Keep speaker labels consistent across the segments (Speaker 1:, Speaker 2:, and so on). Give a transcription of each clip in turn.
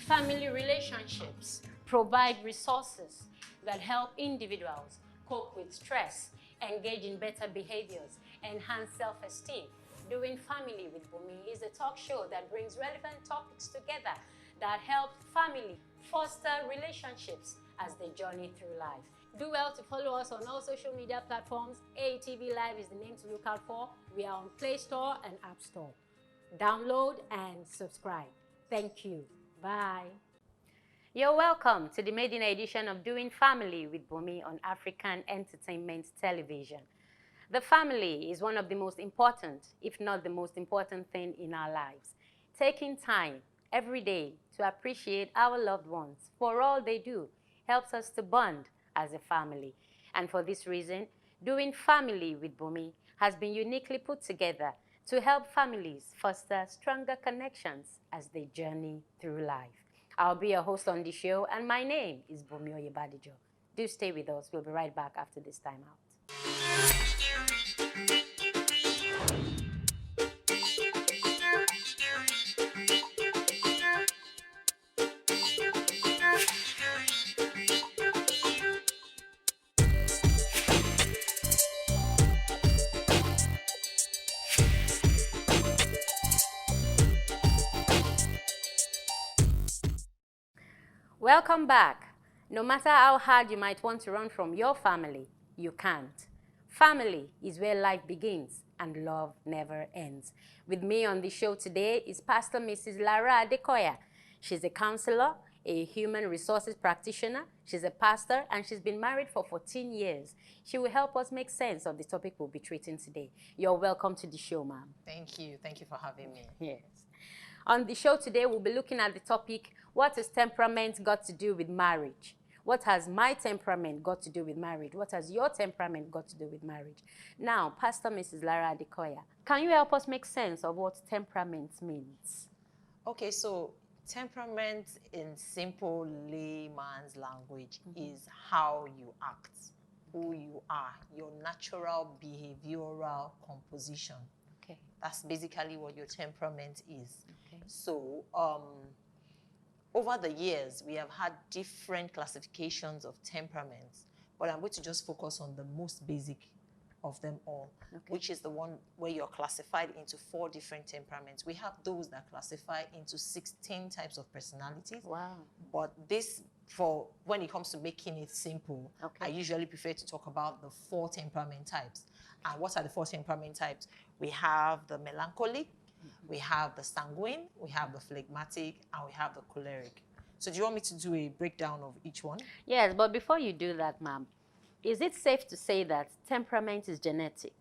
Speaker 1: family relationships provide resources that help individuals cope with stress, engage in better behaviors, enhance self-esteem. Doing Family with Bumi is a talk show that brings relevant topics together that help family foster relationships as they journey through life. Do well to follow us on all social media platforms. AETV Live is the name to look out for. We are on Play Store and App Store. Download and subscribe. Thank you. Bye. You're welcome to the maiden edition of Doing Family with Bumi on African Entertainment Television. The family is one of the most important, if not the most important thing in our lives. Taking time every day to appreciate our loved ones for all they do helps us to bond as a family. And for this reason, Doing Family with Bumi has been uniquely put together to help families foster stronger connections as they journey through life. I'll be your host on the show, and my name is Bumi Oyebadijo. Do stay with us. We'll be right back after this time out. Welcome back. No matter how hard you might want to run from your family, you can't. Family is where life begins and love never ends. With me on the show today is Pastor Mrs. Lara Adekoya. She's a counselor, a human resources practitioner, she's a pastor, and she's been married for 14 years. She will help us make sense of the topic we'll be treating today. You're welcome to the show, ma'am.
Speaker 2: Thank you. Thank you for having me.
Speaker 1: Yes. On the show today, we'll be looking at the topic, what has temperament got to do with marriage? What has my temperament got to do with marriage? What has your temperament got to do with marriage? Now, Pastor Mrs. Lara Adekoya, can you help us make sense of what temperament means?
Speaker 2: Okay, so temperament in simple layman's language is how you act, who you are, your natural behavioral composition.
Speaker 1: Okay.
Speaker 2: That's basically what your temperament is.
Speaker 1: Okay.
Speaker 2: So, over the years, we have had different classifications of temperaments, but I'm going to just focus on the most basic of them all, which is the one where you're classified into 4 different temperaments. We have those that classify into 16 types of personalities.
Speaker 1: Wow.
Speaker 2: But this, for when it comes to making it simple, I usually prefer to talk about the 4 temperament types. And what are the 4 temperament types? We have the melancholic, we have the sanguine, we have the phlegmatic, and we have the choleric. So do you want me to do a breakdown of each one?
Speaker 1: Yes, but before you do that, ma'am, is it safe to say that temperament is genetic?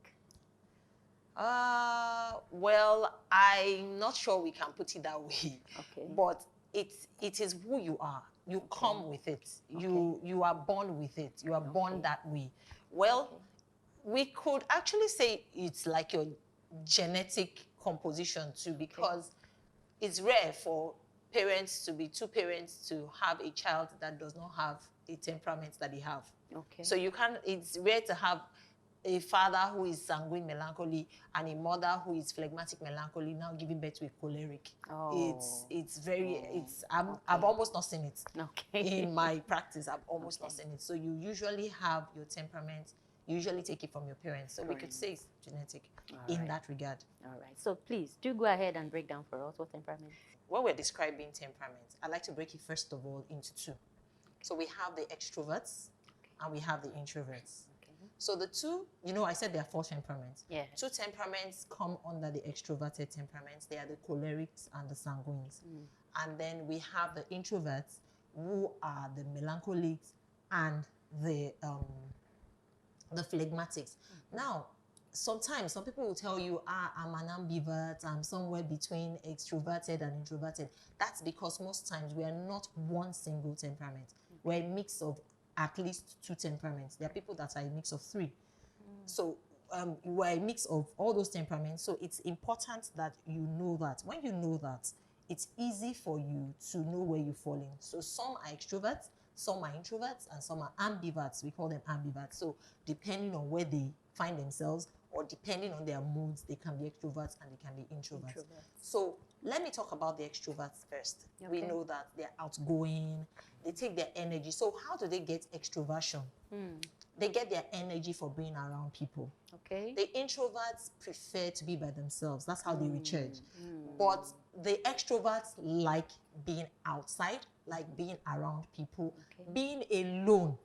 Speaker 2: Well, I'm not sure we can put it that way.
Speaker 1: Okay.
Speaker 2: But it is who you are. You come with it. You are born with it. You are born that way. Well, we could actually say it's like your genetic composition too, because it's rare for parents to be 2 parents to have a child that does not have a temperament that they have.
Speaker 1: Okay.
Speaker 2: So it's rare to have a father who is sanguine melancholy and a mother who is phlegmatic melancholy now giving birth to a choleric.
Speaker 1: Oh.
Speaker 2: I've almost not seen it.
Speaker 1: Okay.
Speaker 2: In my practice, I've almost not seen it. So you usually have your temperament, you usually take it from your parents. So we could say it's genetic in that regard. All right.
Speaker 1: So please do go ahead and break down for us what temperament is.
Speaker 2: When we're describing temperament, I like to break it first of all into 2. So we have the extroverts and we have the introverts. So the 2, I said there are 4 temperaments.
Speaker 1: Yeah.
Speaker 2: 2 temperaments come under the extroverted temperaments. They are the cholerics and the sanguines. And then we have the introverts, who are the melancholics and the phlegmatics. Now, sometimes some people will tell you, I'm an ambivert, I'm somewhere between extroverted and introverted. That's because most times we are not one single temperament. We're a mix of at least 2 temperaments. There are people that are a mix of 3. So we're a mix of all those temperaments. So it's important that you know that. When you know that, it's easy for you to know where you fall in. So some are extroverts, some are introverts, and some are ambiverts. We call them ambiverts. So depending on where they find themselves, or depending on their moods, they can be extroverts and they can be introverts. So let me talk about the extroverts first. We know that they're outgoing, they take their energy. So how do they get extroversion? They get their energy for being around people. The introverts prefer to be by themselves. That's how they recharge. But the extroverts like being outside, like being around people. Being alone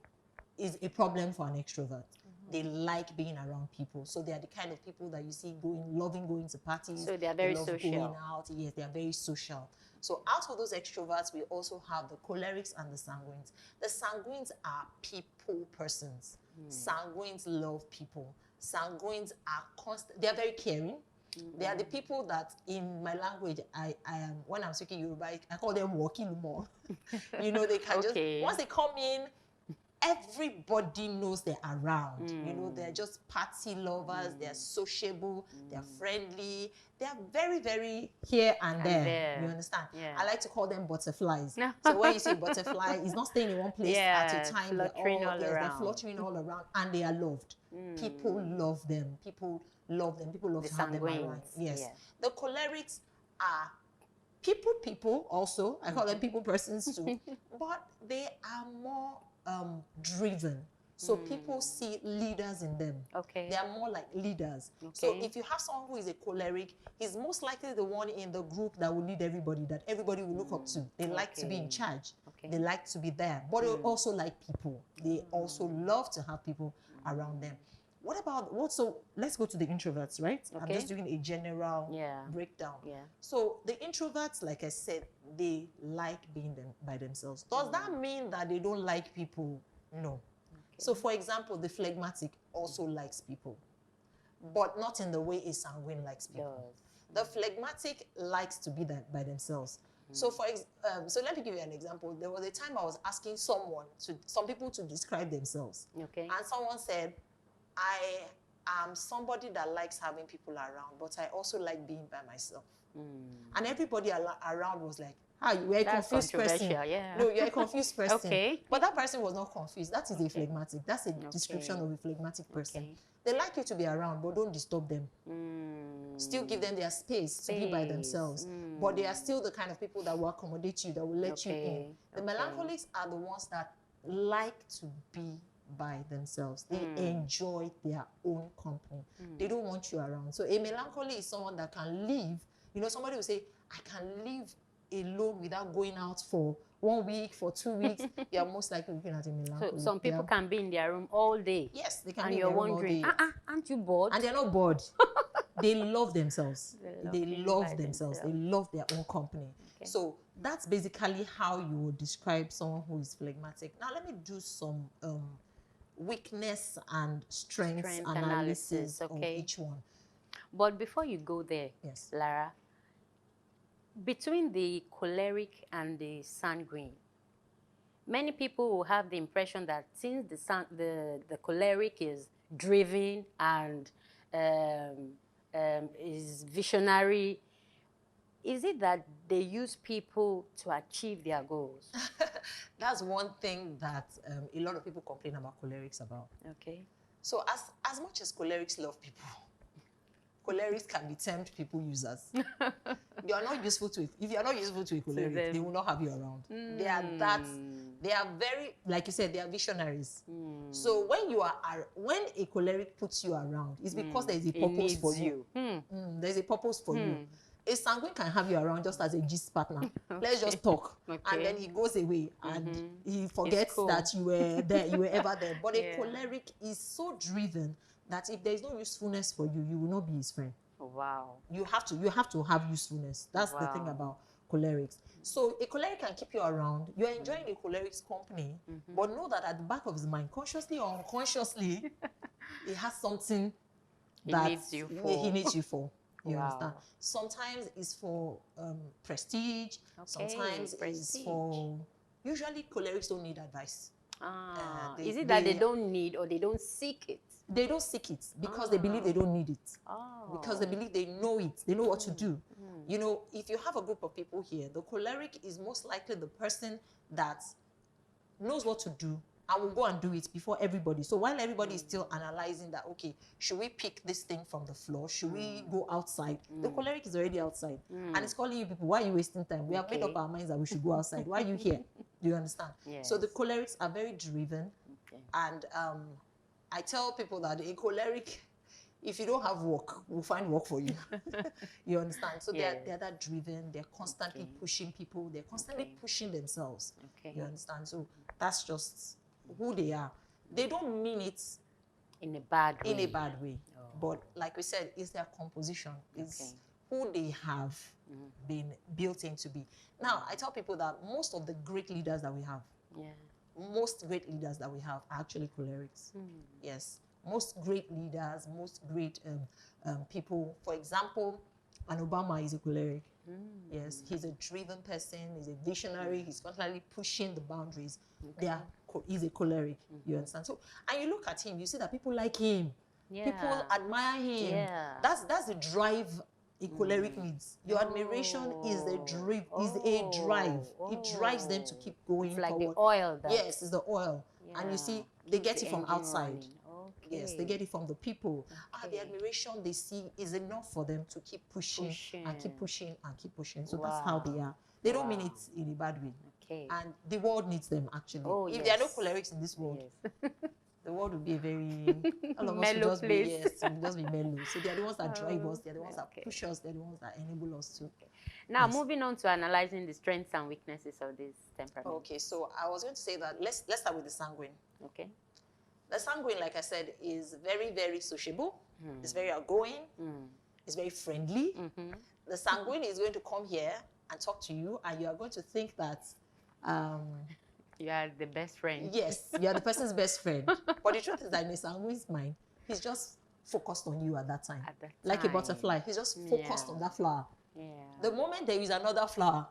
Speaker 2: is a problem for an extrovert. They like being around people. So they are the kind of people that you see loving going to parties.
Speaker 1: So they are very social.
Speaker 2: Going out. Yes, they are very social. So out of those extroverts, we also have the cholerics and the sanguines. The sanguines are people persons. Sanguines love people. Sanguines are constant. They are very caring. They are the people that, in my language, I am, when I'm speaking Yoruba, I call them walking more. You know, they can just, once they come in, everybody knows they're around. You know, they're just party lovers, they're sociable, they're friendly, they're very, very here and there. You understand? I like to call them butterflies. So when you see butterfly, it's not staying in one place at a time. They're fluttering all around, and they are loved. People love them. People love them. People love to have them around. Yes. The cholerics are people also. I call them people persons too. But they are more driven. So people see leaders in them. They are more like leaders. So if you have someone who is a choleric, he's most likely the one in the group that will lead everybody, that everybody will look up to. They like to be in charge. They like to be there. But they also like people. They also love to have people around them. What about, so let's go to the introverts, right? I'm just doing a general breakdown. So the introverts, like I said, they like being by themselves. Does that mean that they don't like people? No. So for example, the phlegmatic also likes people, but not in the way a sanguine likes people. The phlegmatic likes to be by themselves. So so let me give you an example. There was a time I was asking some people to describe themselves. And someone said, I am somebody that likes having people around, but I also like being by myself. And everybody around was like, you're a confused person. No, you're a confused person. But that person was not confused. That is a phlegmatic. That's a description of a phlegmatic person. They like you to be around, but don't disturb them. Still give them their space to be by themselves. But they are still the kind of people that will accommodate you, that will let you in. The melancholics are the ones that like to be by themselves. They enjoy their own company. They don't want you around. So a melancholy is someone that can live. You know, somebody will say, I can live alone without going out for 1 week, for 2 weeks. You're most likely looking at a melancholy.
Speaker 1: So some people can be in their room all day.
Speaker 2: Yes, they can
Speaker 1: be
Speaker 2: in
Speaker 1: their
Speaker 2: room all
Speaker 1: wondering,
Speaker 2: day.
Speaker 1: aren't you bored?
Speaker 2: And they're not bored. They love themselves. They love themselves. They love their own company. So that's basically how you would describe someone who is phlegmatic. Now let me do some weakness and strength analysis of each one.
Speaker 1: But before you go there, Lara, between the choleric and the sanguine, many people will have the impression that since the choleric is driven and is visionary, is it that they use people to achieve their goals?
Speaker 2: That's one thing that a lot of people complain about cholerics about. So as much as cholerics love people, cholerics can be termed people users. You are not useful to it. If you are not useful to a choleric, they will not have you around. They are very, like you said, they are visionaries. So when a choleric puts you around, it's because there is a purpose for you. There's a purpose for you. A sanguine can have you around just as a gist partner. Let's just talk. And then he goes away and he forgets that you were there, you were ever there. But a choleric is so driven that if there is no usefulness for you, you will not be his friend. You have to have usefulness. That's the thing about cholerics. So a choleric can keep you around. You are enjoying a choleric's company, but know that at the back of his mind, consciously or unconsciously, he has something that he needs you for. You understand? Sometimes it's for prestige. Sometimes it's for... Usually cholerics don't need advice.
Speaker 1: Is it that they don't need or they don't seek it?
Speaker 2: They don't seek it because they believe they don't need it. Because they believe they know it. They know what to do. You know, if you have a group of people here, the choleric is most likely the person that knows what to do and will go and do it before everybody. So while everybody is still analyzing that, okay, should we pick this thing from the floor? Should we go outside? The choleric is already outside. And it's calling you people, why are you wasting time? We have made up our minds that we should go outside. Why are you here? Do you understand?
Speaker 1: Yes.
Speaker 2: So the cholerics are very driven. And I tell people that a choleric, if you don't have work, we'll find work for you. You understand? So they're that driven. They're constantly pushing people. They're constantly pushing themselves. You understand? So that's just who they are. They don't mean it
Speaker 1: in a bad way.
Speaker 2: But like we said, it's their composition. It's who they have been built in to be. Now, I tell people that most of the great leaders that we have, most great leaders that we have are actually cholerics. Yes. Most great leaders, most great people. For example, an Obama is a choleric. Yes, he's a driven person, he's a visionary, he's constantly pushing the boundaries. He's a choleric, you understand? So, and you look at him, you see that people like him. People admire him. That's the drive a choleric needs. Your admiration is a drive. It drives them to keep going
Speaker 1: it's like
Speaker 2: forward.
Speaker 1: the oil.
Speaker 2: Yes, it's the oil. And you see, they get it from outside. Yes, they get it from the people. The admiration they see is enough for them to keep pushing and keep pushing and keep pushing. So that's how they are. They don't mean it in a bad way. And the world needs them, actually. If there are no cholerics in this world, the world would be a very all of us would just
Speaker 1: place.
Speaker 2: would just be mellow. So they are the ones that drive us, they're the ones that push us, they're the ones that enable us to.
Speaker 1: Now, moving on to analyzing the strengths and weaknesses of this temperament.
Speaker 2: Okay, so I was going to say that let's start with the sanguine.
Speaker 1: Okay.
Speaker 2: The sanguine, like I said, is very, very sociable. It's very outgoing. It's very friendly. The sanguine is going to come here and talk to you, and you are going to think that
Speaker 1: you are the best friend.
Speaker 2: Yes, you are the person's best friend. But the truth is that in a sanguine's mind, he's just focused on you at that time. Like a butterfly, he's just focused on that flower. The moment there is another flower,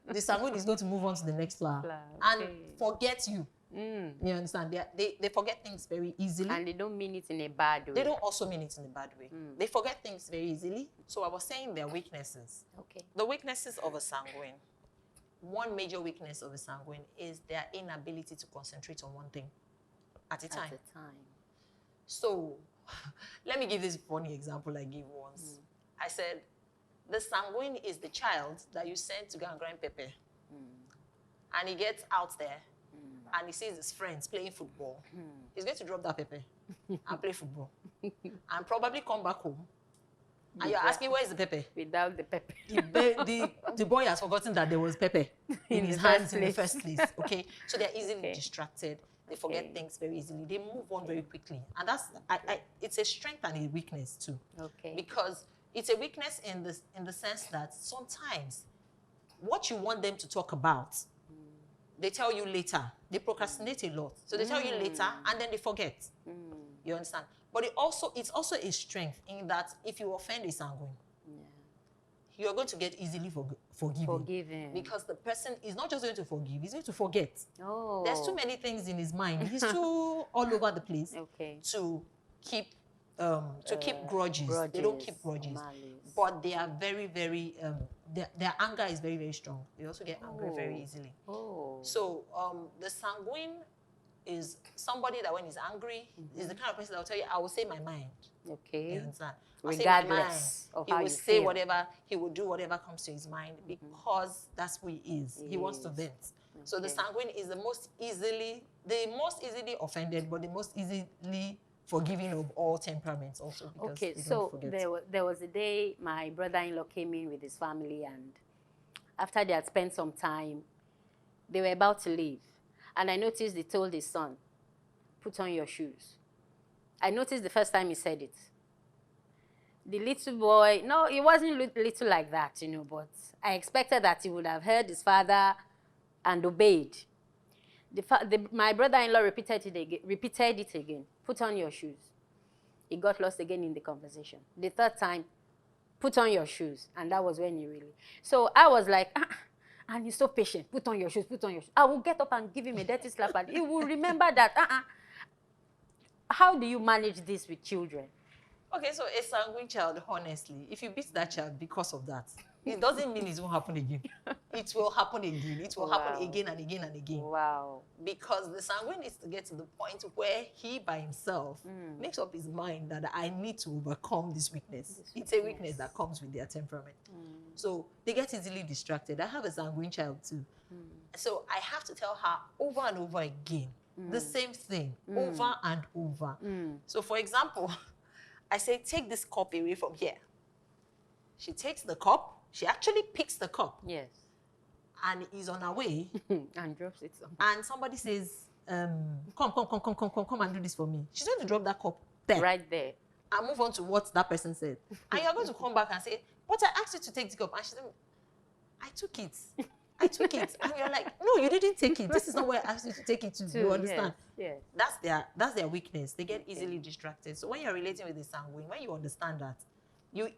Speaker 2: the sanguine is going to move on to the next flower and forget you. You understand? They forget things very easily.
Speaker 1: And they don't mean it in a bad way.
Speaker 2: They don't also mean it in a bad way. They forget things very easily. So I was saying their weaknesses.
Speaker 1: Okay.
Speaker 2: The weaknesses of a sanguine. One major weakness of a sanguine is their inability to concentrate on one thing at a time. So let me give this funny example I gave once. I said, the sanguine is the child that you send to go and grind pepper. And he gets out there and he sees his friends playing football. He's going to drop that pepper and play football. And probably come back home. And you're asking, where is the pepper?
Speaker 1: Without the pepper.
Speaker 2: The boy has forgotten that there was pepper in his hands in the first place. Okay? So they're easily distracted. They forget things very easily. They move on very quickly. And that's it's a strength and a weakness too.
Speaker 1: Okay.
Speaker 2: Because it's a weakness in the sense that sometimes what you want them to talk about, they tell you later. They procrastinate a lot. So they tell you later and then they forget. You understand? But it's also a strength in that if you offend a sanguine, you're going to get easily forgiven. Because the person is not just going to forgive, he's going to forget. There's too many things in his mind. He's too all over the place to keep grudges. They don't keep grudges. But they are very, very, their anger is very, very strong. They also get angry very easily. So the sanguine is somebody that when he's angry, is the kind of person that will tell you, I will say my mind.
Speaker 1: Okay.
Speaker 2: You understand?
Speaker 1: Regardless of how you feel. He will say
Speaker 2: whatever, he will do whatever comes to his mind because that's who he is. He wants to vent. So the sanguine is the most easily offended, but the most easily forgiving of all temperaments also.
Speaker 1: Okay, so there was a day my brother-in-law came in with his family, and after they had spent some time, they were about to leave. And I noticed he told his son, put on your shoes. I noticed the first time he said it. The little boy, no, it wasn't little like that, but I expected that he would have heard his father and obeyed. My brother-in-law repeated it again. Put on your shoes. He got lost again in the conversation. The third time, put on your shoes. And that was when he really... So I was like, and he's so patient. Put on your shoes, put on your shoes. I will get up and give him a dirty slap and he will remember that. How do you manage this with children?
Speaker 2: Okay, so a sanguine child, honestly, if you beat that child because of that, it doesn't mean it won't happen again. It will happen again. It will happen again and again and again.
Speaker 1: Wow.
Speaker 2: Because the sanguine needs to get to the point where he by himself makes up his mind that I need to overcome this weakness. It's a weakness that comes with their temperament. So they get easily distracted. I have a sanguine child too. So I have to tell her over and over again the same thing, over and over. So for example, I say, take this cup away from here. She takes the cup. She actually picks the cup.
Speaker 1: Yes.
Speaker 2: And is on her way.
Speaker 1: And drops it.
Speaker 2: And somebody says, come and do this for me. She's going to drop that cup there.
Speaker 1: Right there.
Speaker 2: And move on to what that person said. And you're going to come back and say, but I asked you to take the cup. And she said, I took it. I took it. And you're like, no, you didn't take it. This is not where I asked you to take it to. You understand?
Speaker 1: Yes.
Speaker 2: That's their weakness. They get easily distracted. So when you're relating with a sanguine, when you understand that, you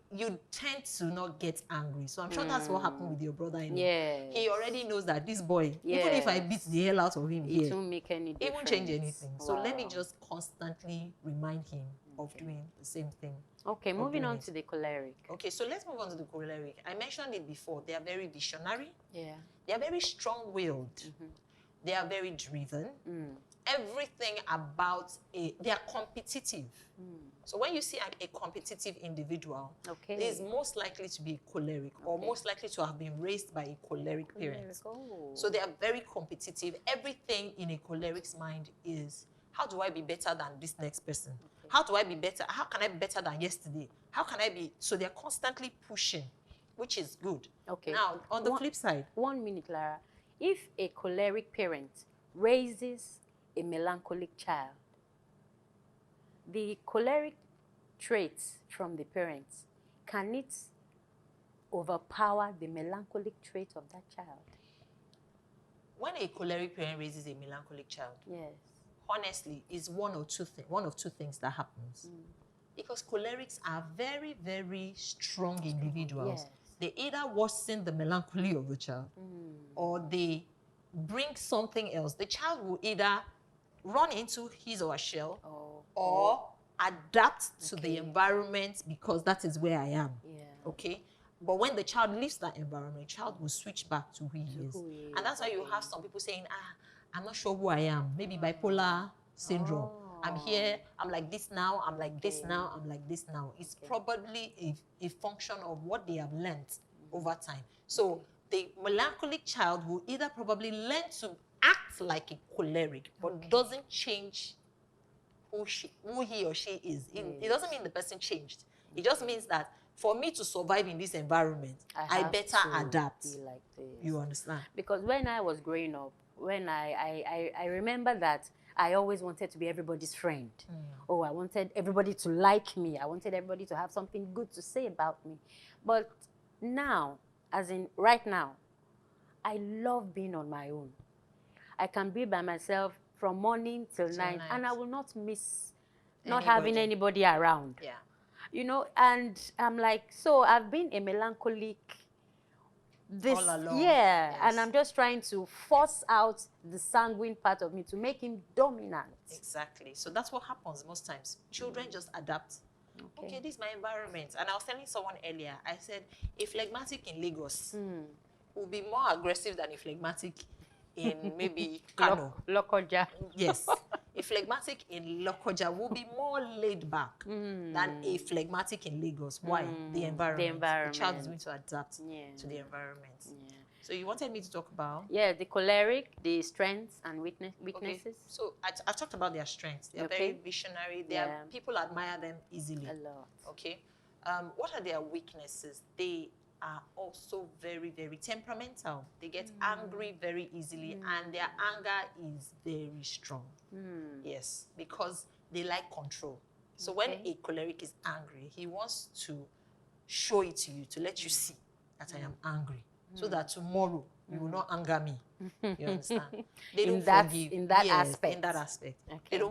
Speaker 2: tend to not get angry. So I'm sure that's what happened with your brother-in-law.
Speaker 1: Yeah.
Speaker 2: He already knows that this boy, even if I beat the hell out of him here,
Speaker 1: it won't make any difference.
Speaker 2: It won't change anything.
Speaker 1: Wow.
Speaker 2: So let me just constantly remind him of doing the same thing.
Speaker 1: Okay, moving on to the choleric.
Speaker 2: Okay, so let's move on to the choleric. I mentioned it before. They are very visionary.
Speaker 1: Yeah.
Speaker 2: They are very strong-willed. They are very driven. Everything about they are competitive. So when you see a competitive individual, is most likely to be choleric or most likely to have been raised by a choleric parent. So they are very competitive. Everything in a choleric's mind is, how do I be better than this next person? How do I be better? How can I be better than yesterday? How can I be? So they're constantly pushing, which is good. Okay. Now, on the flip side.
Speaker 1: 1 minute, Clara. If a choleric parent raises a melancholic child, the choleric traits from the parents, can it overpower the melancholic trait of that child?
Speaker 2: When a choleric parent raises a melancholic child,
Speaker 1: yes,
Speaker 2: honestly, is one of two things that happens. Because cholerics are very, very strong individuals. Yes. They either worsen the melancholy of the child or they bring something else. The child will either run into his or her shell or adapt to the environment because that is where I am. Yeah. Okay? But when the child leaves that environment, the child will switch back to who he is. And that's why you have some people saying, I'm not sure who I am. Maybe bipolar syndrome. I'm here, I'm like this now, I'm like this now, I'm like this now. It's probably a function of what they have learned over time. So the melancholic child will either probably learn to act like a choleric, but doesn't change who he or she is. It doesn't mean the person changed. It just means that for me to survive in this environment, I better adapt.
Speaker 1: Like this.
Speaker 2: You understand?
Speaker 1: Because when I was growing up, when I remember that I always wanted to be everybody's friend. Oh, I wanted everybody to like me. I wanted everybody to have something good to say about me. But now, as in right now, I love being on my own. I can be by myself from morning till night, and I will not miss not having anybody around. Yeah. You know, and I'm like, so I've been a melancholic all along. Yeah, yes. And I'm just trying to force out the sanguine part of me to make him dominant. Exactly.
Speaker 2: So that's what happens most times. Children just adapt. Okay, this is my environment. And I was telling someone earlier, I said, a phlegmatic in Lagos will be more aggressive than a phlegmatic in maybe Kano.
Speaker 1: Lokoja.
Speaker 2: Yes. A phlegmatic in Lokoja will be more laid back than a phlegmatic in Lagos. Why? The environment. The child is going to adapt to the environment. Yeah. So you wanted me to talk about?
Speaker 1: Yeah, the choleric, the strengths and weaknesses.
Speaker 2: Okay. So I've talked about their strengths. They're very visionary. People admire them easily.
Speaker 1: A lot.
Speaker 2: Okay. What are their weaknesses? They are also very, very temperamental. They get angry very easily, and their anger is very strong. Yes, because they like control. So when a choleric is angry, he wants to show it to you, to let you see that I am angry, so that tomorrow you will not anger me. You understand? They don't forgive.
Speaker 1: In that aspect.
Speaker 2: In that aspect. Okay.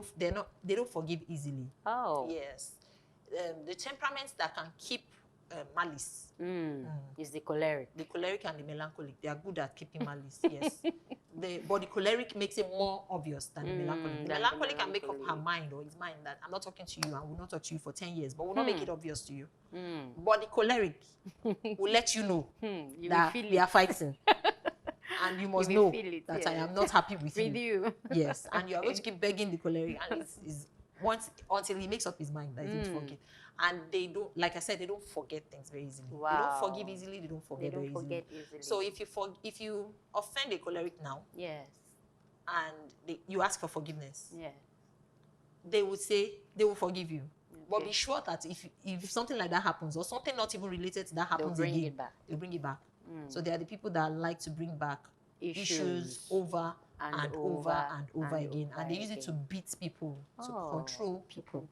Speaker 2: They don't forgive easily.
Speaker 1: Oh.
Speaker 2: Yes. The temperaments that can keep malice.
Speaker 1: Is the choleric.
Speaker 2: The choleric and the melancholic, they are good at keeping malice, yes. But the choleric makes it more obvious than the melancholic. The melancholic can make up her mind or his mind that I'm not talking to you and will not talk to you for 10 years, but will not make it obvious to you. But the choleric will let you know that we are fighting. And you must know that I am not happy with you. Yes, and you are going to keep begging the choleric, and it's once until he makes up his mind that he will forget. And they don't, like I said, they don't forget things very easily. Wow. They don't forgive easily. They don't forget very easily. So if you offend a choleric now,
Speaker 1: yes,
Speaker 2: and you ask for forgiveness,
Speaker 1: yeah,
Speaker 2: they will forgive you. Okay. But be sure that if something like that happens, or something not even related to that happens
Speaker 1: they'll bring it back.
Speaker 2: So they are the people that like to bring back issues over and over again. And they use it to beat people, to control people.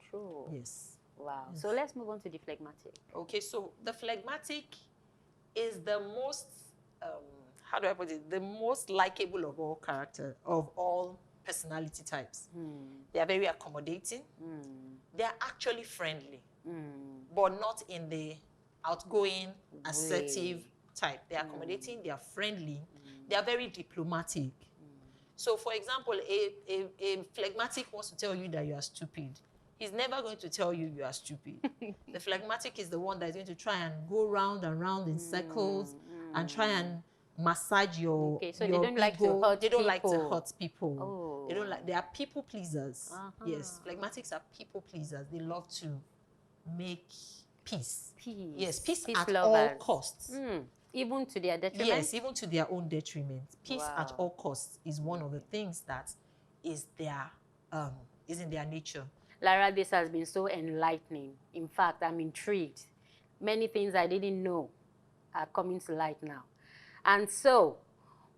Speaker 2: Yes.
Speaker 1: Wow. Yes. So let's move on to the phlegmatic.
Speaker 2: Okay, so the phlegmatic is the most, how do I put it, the most likable of all personality types. They are very accommodating. They are actually friendly, but not in the outgoing, assertive type. They are accommodating, they are friendly, they are very diplomatic. So, for example, a phlegmatic wants to tell you that you are stupid. He's never going to tell you are stupid. The phlegmatic is the one that is going to try and go round and round in circles and try and massage your
Speaker 1: so
Speaker 2: your
Speaker 1: they don't like to hurt
Speaker 2: They don't
Speaker 1: people.
Speaker 2: like to hurt people.
Speaker 1: Oh.
Speaker 2: They don't like. They are people pleasers. Yes, phlegmatics are people pleasers. They love to make peace. Yes, peace at all costs.
Speaker 1: Even to their detriment?
Speaker 2: Yes, even to their own detriment. Peace at all costs is one of the things that is in their nature.
Speaker 1: Lara, this has been so enlightening. In fact, I'm intrigued. Many things I didn't know are coming to light now. And so,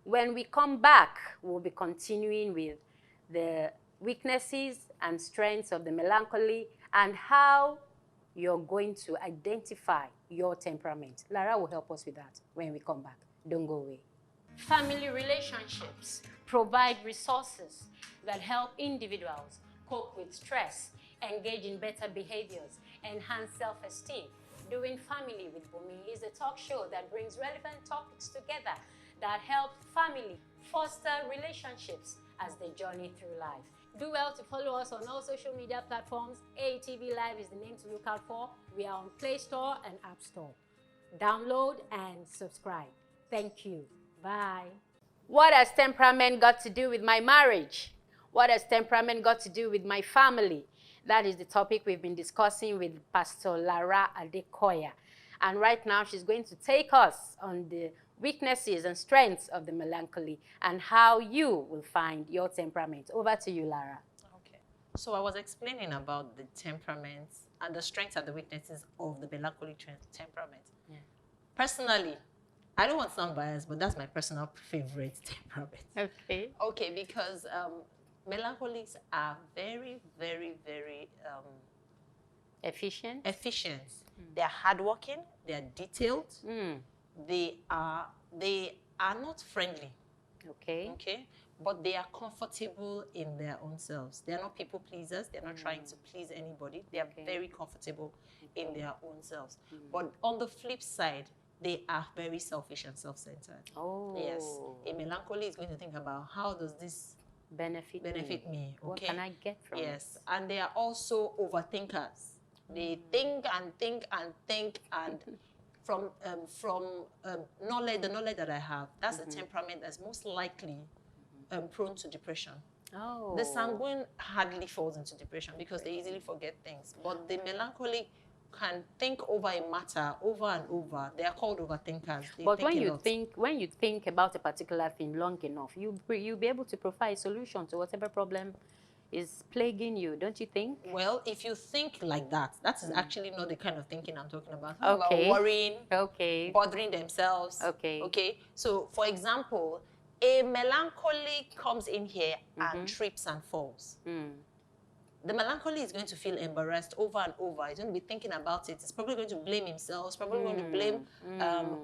Speaker 1: when we come back, we'll be continuing with the weaknesses and strengths of the melancholy and how you're going to identify your temperament. Lara will help us with that when we come back. Don't go away. Family relationships provide resources that help individuals cope with stress, engage in better behaviors, enhance self-esteem. Doing Family with Bumi is a talk show that brings relevant topics together that help family foster relationships as they journey through life. Do well to follow us on all social media platforms. AETVLIVE is the name to look out for. We are on Play Store and App Store. Download and subscribe. Thank you. Bye. What has temperament got to do with my marriage? What has temperament got to do with my family? That is the topic we've been discussing with Pastor Lara Adekoya. And right now she's going to take us on the weaknesses and strengths of the melancholy and how you will find your temperament. Over to you, Lara.
Speaker 2: Okay. So I was explaining about the temperaments and the strengths and the weaknesses of the melancholy temperament. Yeah. Personally, I don't want to sound biased, but that's my personal favorite temperament.
Speaker 1: Okay.
Speaker 2: Okay, because melancholics are very, very, very
Speaker 1: efficient.
Speaker 2: They are hardworking. They are detailed. They are not friendly. Okay. But they are comfortable in their own selves. They are not people pleasers. They are not trying to please anybody. They are very comfortable in their own selves. But on the flip side, they are very selfish and self-centered. Oh. Yes. A melancholy is going to think about how does this benefit me? Okay?
Speaker 1: What can I get from it?
Speaker 2: Yes. And they are also overthinkers. They think and think and think and from knowledge, the knowledge that I have, that's the temperament that's most likely prone to depression. Oh. The sanguine hardly falls into depression because they easily forget things. But the melancholic can think over a matter over and over. They are called overthinkers.
Speaker 1: But when you think about a particular thing long enough, you'll be able to provide a solution to whatever problem is plaguing you, don't you think?
Speaker 2: Well, if you think like that, that is actually not the kind of thinking I'm talking about. I'm about worrying, bothering themselves. Okay. So, for example, a melancholic comes in here and trips and falls. the melancholy is going to feel embarrassed over and over. He's going to be thinking about it. He's probably going to blame himself. He's probably going to blame,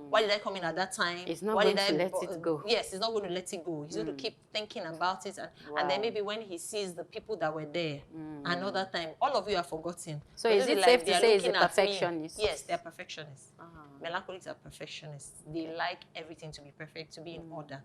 Speaker 2: why did I come in at that time?
Speaker 1: It's not
Speaker 2: why
Speaker 1: going
Speaker 2: did
Speaker 1: to
Speaker 2: I
Speaker 1: let it go.
Speaker 2: Yes, he's not going to let it go. He's going to keep thinking about it. And then maybe when he sees the people that were there, another time, all of you are forgotten.
Speaker 1: So is it safe to say he's a perfectionist?
Speaker 2: Yes, they're perfectionists. Melancholics are perfectionists. They like everything to be perfect, to be in order.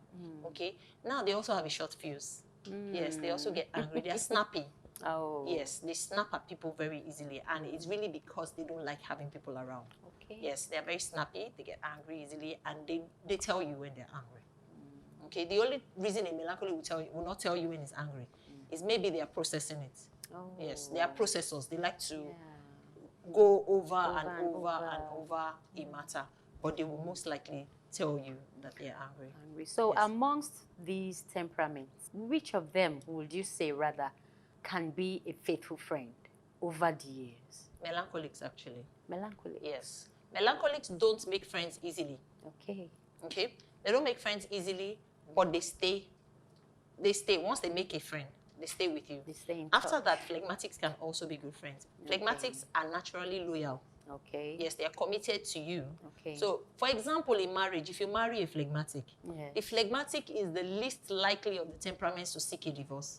Speaker 2: Okay? Now, they also have a short fuse. Yes, they also get angry. They're snappy.
Speaker 1: Oh.
Speaker 2: Yes, they snap at people very easily, and it's really because they don't like having people around.
Speaker 1: Okay.
Speaker 2: Yes, they're very snappy, they get angry easily, and they tell you when they're angry. Okay, the only reason a melancholy will not tell you when he's angry is maybe they are processing it. Oh. Yes, they are processors. They like to go over and over a matter, but they will most likely tell you that they're angry.
Speaker 1: So amongst these temperaments, which of them would you say rather can be a faithful friend over the years?
Speaker 2: Melancholics, actually.
Speaker 1: Melancholics?
Speaker 2: Yes. Melancholics don't make friends easily.
Speaker 1: Okay.
Speaker 2: Okay? They don't make friends easily, but they stay. They stay. Once they make a friend, they stay with you.
Speaker 1: They stay in
Speaker 2: After
Speaker 1: touch.
Speaker 2: that, phlegmatics can also be good friends. Phlegmatics are naturally loyal.
Speaker 1: Okay.
Speaker 2: Yes, they are committed to you.
Speaker 1: Okay.
Speaker 2: So, for example, in marriage, if you marry a phlegmatic, the phlegmatic is the least likely of the temperaments to seek a divorce.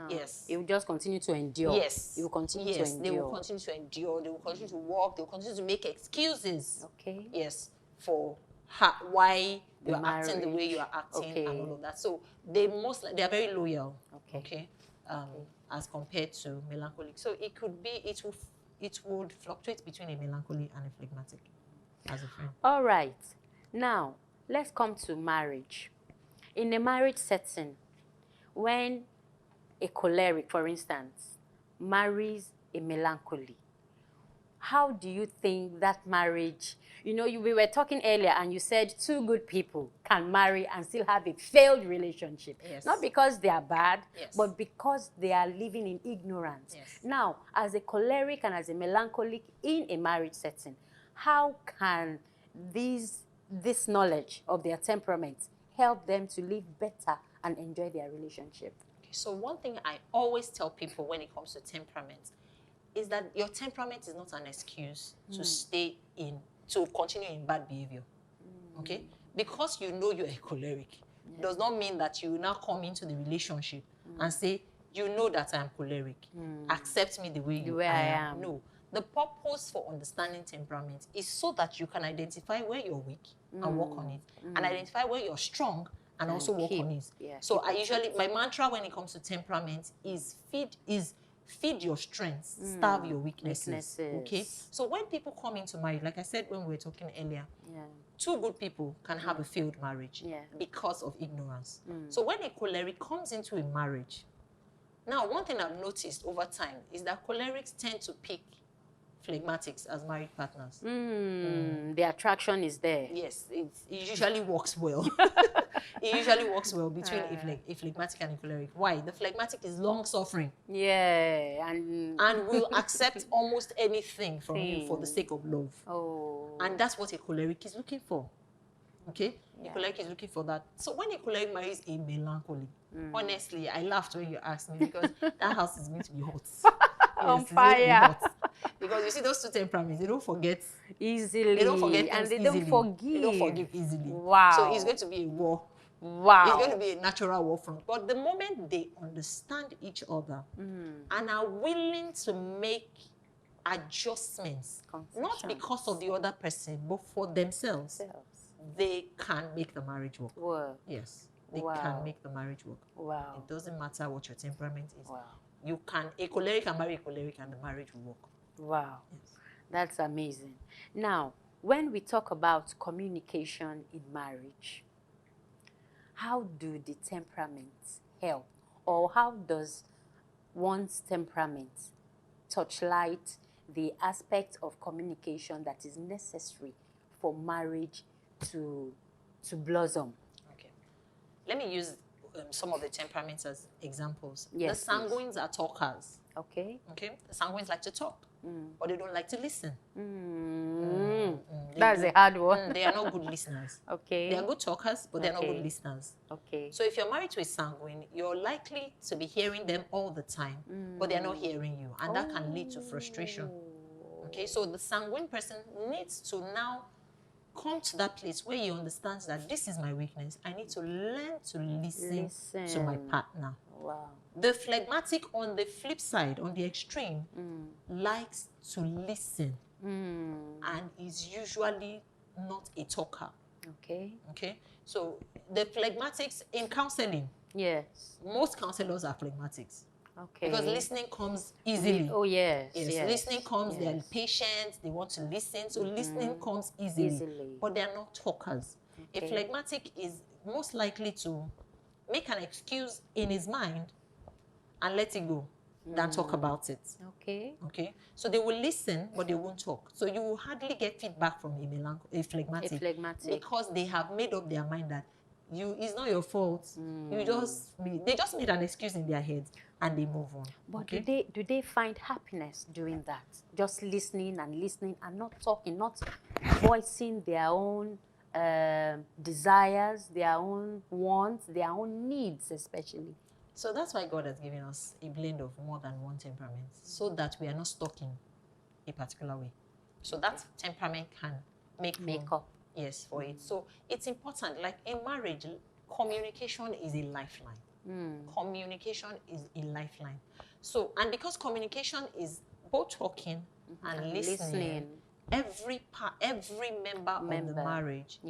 Speaker 2: Yes.
Speaker 1: It will just continue to endure.
Speaker 2: Yes.
Speaker 1: It will continue to endure.
Speaker 2: They will continue to endure. They will continue to work. They will continue to make excuses.
Speaker 1: Okay.
Speaker 2: Yes, for why you are acting the way you are acting and all of that. So they are very loyal. Okay. As compared to melancholic. So it could be it would fluctuate between a melancholy and a phlegmatic as a friend.
Speaker 1: All right. Now let's come to marriage. In a marriage setting, when a choleric, for instance, marries a melancholy, how do you think that marriage, we were talking earlier and you said two good people can marry and still have a failed relationship. Yes. Not because they are bad, but because they are living in ignorance. Yes. Now, as a choleric and as a melancholic in a marriage setting, how can this knowledge of their temperaments help them to live better and enjoy their relationship?
Speaker 2: So one thing I always tell people when it comes to temperament is that your temperament is not an excuse to continue in bad behavior. Okay? Because you know you're a choleric, does not mean that you will now come into the relationship and say, you know that I am choleric. Accept me the way I am. No. The purpose for understanding temperament is so that you can identify where you're weak and work on it, and identify where you're strong and also work on it. So my mantra when it comes to temperament is feed your strengths, starve your weaknesses. Okay? So when people come into marriage, like I said when we were talking earlier, two good people can have a failed marriage because of ignorance. So when a choleric comes into a marriage, now one thing I've noticed over time is that cholerics tend to pick phlegmatics as married partners.
Speaker 1: The attraction is there.
Speaker 2: Yes, it usually works well. It usually works well between a phlegmatic and a choleric. Why? The phlegmatic is long-suffering.
Speaker 1: Yeah.
Speaker 2: And will accept almost anything from you for the sake of love.
Speaker 1: Oh.
Speaker 2: And that's what a choleric is looking for. Okay? A choleric is looking for that. So when a choleric marries a melancholy, honestly, I laughed when you asked me because that house is going to be hot.
Speaker 1: On fire.
Speaker 2: Because you see those two temperaments, they don't forget
Speaker 1: easily.
Speaker 2: They don't forget things
Speaker 1: they
Speaker 2: easily.
Speaker 1: don't forgive.
Speaker 2: They don't forgive easily.
Speaker 1: Wow.
Speaker 2: So it's going to be a war.
Speaker 1: Wow.
Speaker 2: It's going to be a natural war front. But the moment they understand each other and are willing to make adjustments, not because of the other person, but for themselves, they can make the marriage work.
Speaker 1: Wow.
Speaker 2: Yes. They can make the marriage work.
Speaker 1: Wow.
Speaker 2: It doesn't matter what your temperament is.
Speaker 1: Wow.
Speaker 2: A choleric can marry a choleric and the marriage will work.
Speaker 1: Wow.
Speaker 2: Yes.
Speaker 1: That's amazing. Now, when we talk about communication in marriage, how do the temperaments help? Or how does one's temperament touchlight the aspect of communication that is necessary for marriage to blossom? Okay.
Speaker 2: Let me use some of the temperaments as examples.
Speaker 1: Yes,
Speaker 2: the sanguines are talkers.
Speaker 1: Okay.
Speaker 2: Okay. The sanguines like to talk, but they don't like to listen.
Speaker 1: That's a hard one.
Speaker 2: They are not good listeners.
Speaker 1: Okay.
Speaker 2: They are good talkers, but they're not good listeners.
Speaker 1: Okay.
Speaker 2: So if you're married to a sanguine, you're likely to be hearing them all the time, but they're not hearing you. And that can lead to frustration. Okay, so the sanguine person needs to now come to that place where he understands that this is my weakness. I need to learn to listen to my partner.
Speaker 1: Wow.
Speaker 2: The phlegmatic, on the flip side, on the extreme, likes to listen and is usually not a talker.
Speaker 1: Okay.
Speaker 2: Okay. So the phlegmatics in counseling,
Speaker 1: yes,
Speaker 2: most counselors are phlegmatics.
Speaker 1: Okay.
Speaker 2: Because listening comes easily.
Speaker 1: Oh, yes. Yes.
Speaker 2: Listening comes, they're patient, they want to listen. So listening comes easily. But they're not talkers. Okay. A phlegmatic is most likely to make an excuse in his mind and let it go than talk about it. Okay. Okay. So they will listen, but they won't talk. So you will hardly get feedback from a phlegmatic. Because they have made up their mind that it's not your fault. They just made an excuse in their head and they move on.
Speaker 1: But do they find happiness doing that? Just listening and not talking, not voicing their own desires, their own wants, their own needs especially.
Speaker 2: So that's why God has given us a blend of more than one temperament, so that we are not stuck in a particular way. So that temperament can make
Speaker 1: up.
Speaker 2: Yes, for it. So it's important. Like in marriage, communication is a lifeline. Communication is a lifeline. So, and because communication is both talking and listening, every member of the marriage,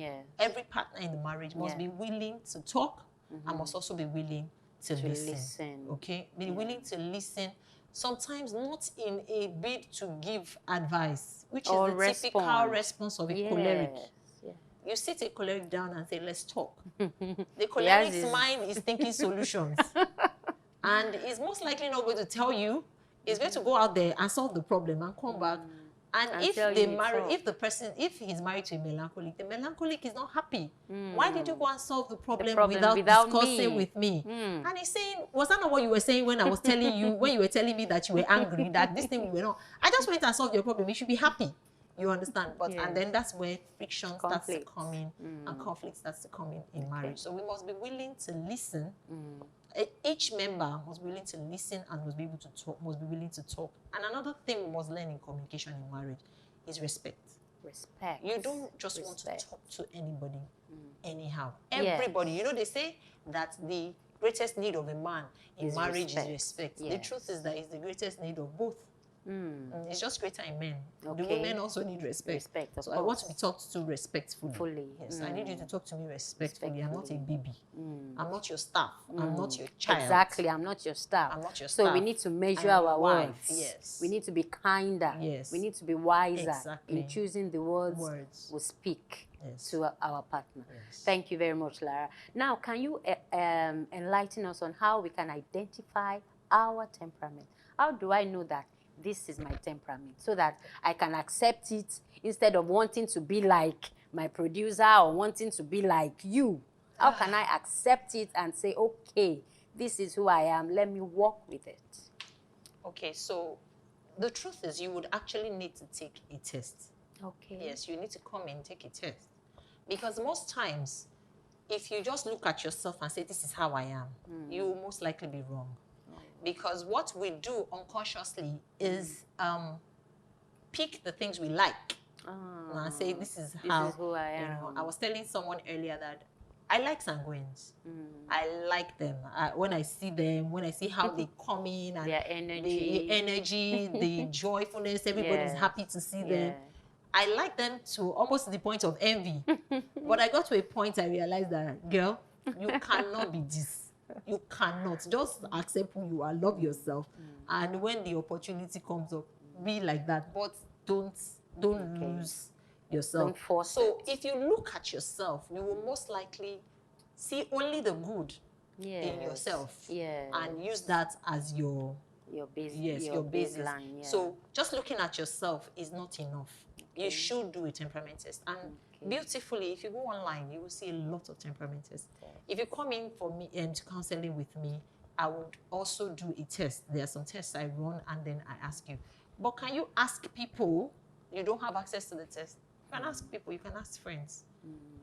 Speaker 2: every partner in the marriage must be willing to talk and must also be willing to listen. Okay? Be willing to listen. Sometimes not in a bid to give advice, which is the typical response of a choleric. You sit a choleric down and say, let's talk. The choleric's mind is thinking solutions. And he's most likely not going to tell you. He's going to go out there and solve the problem and come back. And if he's married to a melancholic, the melancholic is not happy. Why did you go and solve the problem without discussing with me? And he's saying, was that not what you were saying when I was telling you, when you were telling me that you were angry, that this thing we were not? I just went and solved your problem. You should be happy. You understand? But and then that's where friction starts to come in and conflict starts to come in marriage. So we must be willing to listen. Each member must be willing to listen and must be able to talk, must be willing to talk. And another thing we must learn in communication in marriage is respect. Respect. You don't just want to talk to anybody anyhow. Everybody, you know, they say that the greatest need of a man in marriage is respect. The truth is that it's the greatest need of both. It's just greater in men. The women also need respect. So I want to be talked to respectfully. Yes, I need you to talk to me respectfully. I'm not a baby. I'm not your staff. I'm not your child.
Speaker 1: Exactly, I'm not your staff.
Speaker 2: I'm not your staff.
Speaker 1: So we need to measure our words.
Speaker 2: Yes.
Speaker 1: We need to be kinder.
Speaker 2: Yes.
Speaker 1: We need to be wiser in choosing the words we speak to our partner. Yes. Thank you very much, Lara. Now, can you enlighten us on how we can identify our temperament? How do I know that this is my temperament, so that I can accept it instead of wanting to be like my producer or wanting to be like you? How can I accept it and say, okay, this is who I am, let me walk with it? Okay, so the truth is you would actually need to take a test. Okay. Yes, you need to come and take a test. Because most times, if you just look at yourself and say, this is how I am, you will most likely be wrong. Because what we do unconsciously is pick the things we like. And say, this is who I am. You know, I was telling someone earlier that I like sanguines. I like them. When I see them, when I see how they come in, and their energy, the joyfulness, everybody's happy to see them. I like them to almost the point of envy. But I got to a point I realized that, girl, you cannot be this. You cannot. Just accept who you are, love yourself. And when the opportunity comes up, be like that. But don't lose yourself. Don't force it. If you look at yourself, you will most likely see only the good in yourself. And use that as your baseline. So just looking at yourself is not enough. You should do a temperament test. And beautifully, if you go online, you will see a lot of temperament tests. If you come in for me and counseling with me, I would also do a test. There are some tests I run and then I ask you. But can you ask people? You don't have access to the test.
Speaker 2: can ask people, you can ask friends.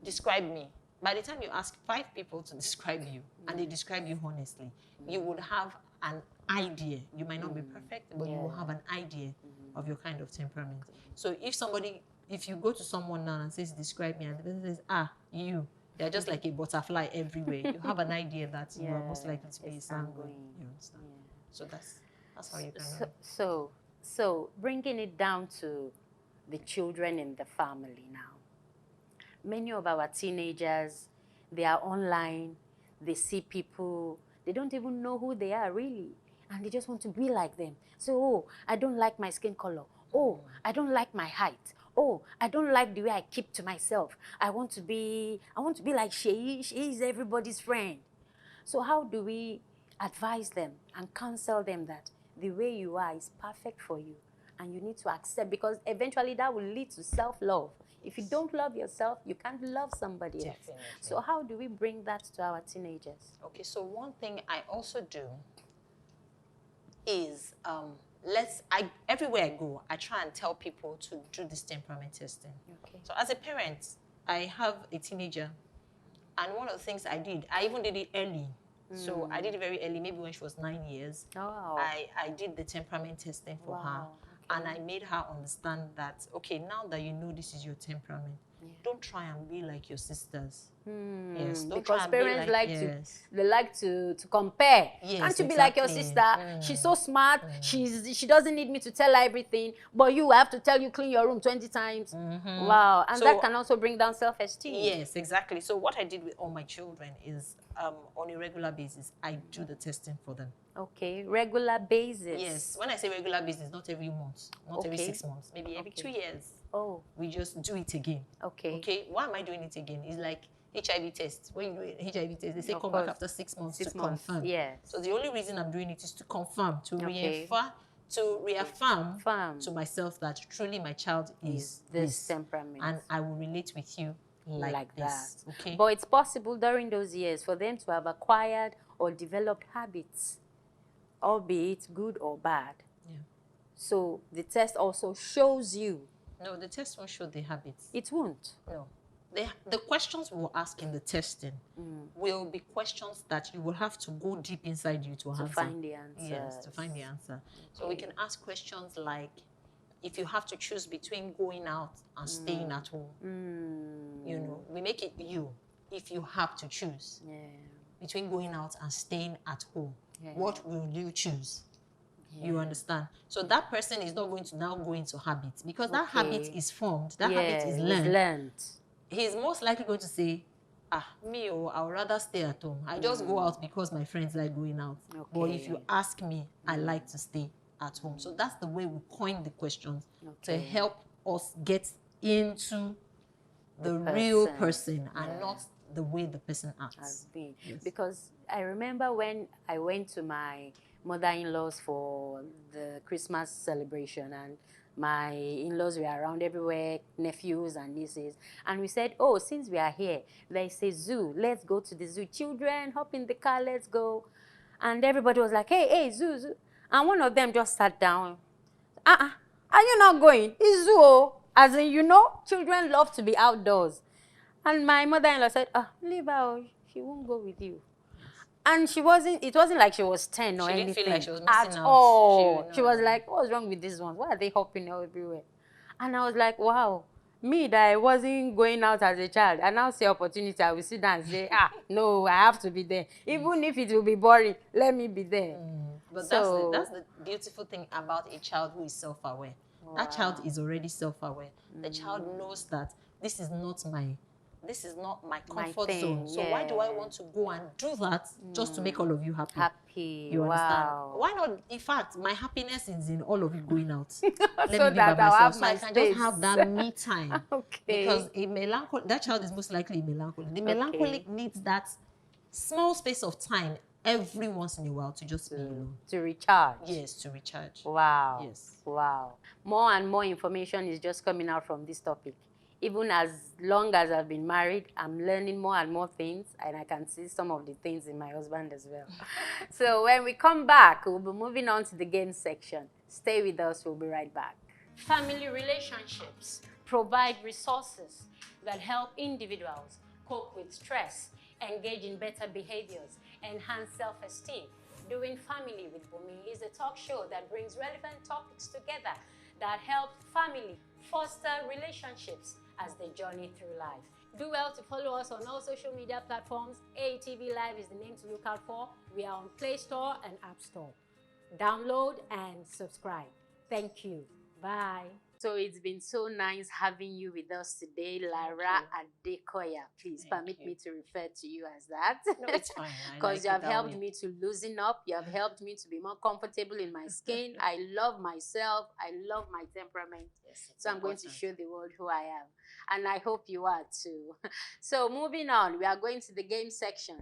Speaker 2: Describe me. By the time you ask 5 people to describe you, and they describe you honestly, you would have an idea. You might not be perfect, but you will have an idea of your kind of temperament. So if you go to someone now and says, describe me, and the person says, you're just like a butterfly everywhere, you have an idea that you are most likely to be a sanguine. You understand? So that's how you can know.
Speaker 1: So bringing it down to the children in the family now. Many of our teenagers, they are online, they see people, they don't even know who they are really, and they just want to be like them. So, oh, I don't like my skin color. Oh, I don't like my height. Oh, I don't like the way I keep to myself. I want to be like she is everybody's friend. So how do we advise them and counsel them that the way you are is perfect for you, and you need to accept, because eventually that will lead to self-love. If you don't love yourself, you can't love somebody else.
Speaker 2: Definitely.
Speaker 1: So how do we bring that to our teenagers?
Speaker 2: Okay, so one thing I also do is everywhere I go, I try and tell people to do this temperament testing.
Speaker 1: Okay.
Speaker 2: So as a parent, I have a teenager, and one of the things I even did it early. So I did it very early, maybe when she was 9 years.
Speaker 1: Oh.
Speaker 2: I did the temperament testing for her. And I made her understand that, okay, now that you know this is your temperament, don't try and be like your sisters. Yes, don't
Speaker 1: because
Speaker 2: try and
Speaker 1: parents
Speaker 2: be
Speaker 1: like to compare.
Speaker 2: Yes,
Speaker 1: Can't you be like your sister? She's so smart. She doesn't need me to tell her everything, but I have to tell you clean your room 20 times. Wow, and so, that can also bring down self-esteem.
Speaker 2: Yes, exactly. So what I did with all my children is on a regular basis, I do the testing for them.
Speaker 1: Okay, regular basis.
Speaker 2: Yes, when I say regular basis, not every month, not every 6 months, maybe every 2 years.
Speaker 1: Oh,
Speaker 2: we just do it again.
Speaker 1: Okay.
Speaker 2: Okay. Why am I doing it again? It's like HIV test. When you do an HIV test, they say come back after 6 months to confirm.
Speaker 1: Yes.
Speaker 2: So the only reason I'm doing it is to confirm, to reaffirm to myself that truly my child is this
Speaker 1: temperament,
Speaker 2: and I will relate with you like this.
Speaker 1: That.
Speaker 2: Okay.
Speaker 1: But it's possible during those years for them to have acquired or developed habits, albeit good or bad.
Speaker 2: Yeah.
Speaker 1: So the test also shows you.
Speaker 2: No, the test won't show the habits.
Speaker 1: It won't.
Speaker 2: No. The questions we'll ask in the testing will be questions that you will have to go deep inside you to answer.
Speaker 1: Find the answer.
Speaker 2: Yes, to find the answer. Okay. So we can ask questions like, if you have to choose between going out and staying at home, you know, we make it you. If you have to choose between going out and staying at home, what will you choose? You understand? So that person is not going to now go into habits, because that habit is formed. That habit is learned. He's most likely going to say, I would rather stay at home. I just go out because my friends like going out. Okay. But if you ask me, I like to stay at home. So that's the way we coin the questions to help us get into the real person and not the way the person acts.
Speaker 1: Yes. Because I remember when I went to my mother-in-laws for the Christmas celebration, and my in-laws were around everywhere, nephews and nieces, and we said, oh, since we are here, there's a zoo, let's go to the zoo. Children, hop in the car, let's go. And everybody was like, hey, zoo. And one of them just sat down. Are you not going? It's zoo. As in, you know, children love to be outdoors. And my mother-in-law said, leave her, she won't go with you. And it wasn't like she was 10 or anything.
Speaker 2: She didn't feel like she was missing out.
Speaker 1: Oh, she was like, what's wrong with these ones? Why are they hopping everywhere? And I was like, wow, me that I wasn't going out as a child, I now see opportunity, I will sit down and say, no, I have to be there. Even if it will be boring, let me be there.
Speaker 2: But so, that's the beautiful thing about a child who is self-aware. Wow. That child is already self-aware. The child knows that this is not my comfort zone. So why do I want to go and do that just to make all of you happy? You understand? Why not? In fact, my happiness is in all of you going out. Let me be by myself, so I can just have that me time. Okay. Because that child is most likely a melancholic. The melancholic needs that small space of time every once in a while to just be alone.
Speaker 1: To recharge.
Speaker 2: Yes, to recharge.
Speaker 1: Wow.
Speaker 2: Yes.
Speaker 1: Wow. More and more information is just coming out from this topic. Even as long as I've been married, I'm learning more and more things, and I can see some of the things in my husband as well. So when we come back, we'll be moving on to the game section. Stay with us, we'll be right back.
Speaker 3: Family relationships
Speaker 1: provide resources that help individuals cope with stress, engage in better behaviors, enhance self-esteem. Doing Family with Bumi is a talk show that brings relevant topics together that help family foster relationships as they journey through life. Do well to follow us on all social media platforms. AETV Live is the name to look out for. We are on Play Store and App Store. Download and subscribe. Thank you. Bye. So it's been so nice having you with us today, Lara Adekoya. Please permit me to refer to you as that.
Speaker 2: No, it's fine.
Speaker 1: Because you have helped me to loosen up. You have helped me to be more comfortable in my skin. I love myself. I love my temperament.
Speaker 2: Yes,
Speaker 1: so I'm going to show the world who I am. And I hope you are too. So moving on, we are going to the game section.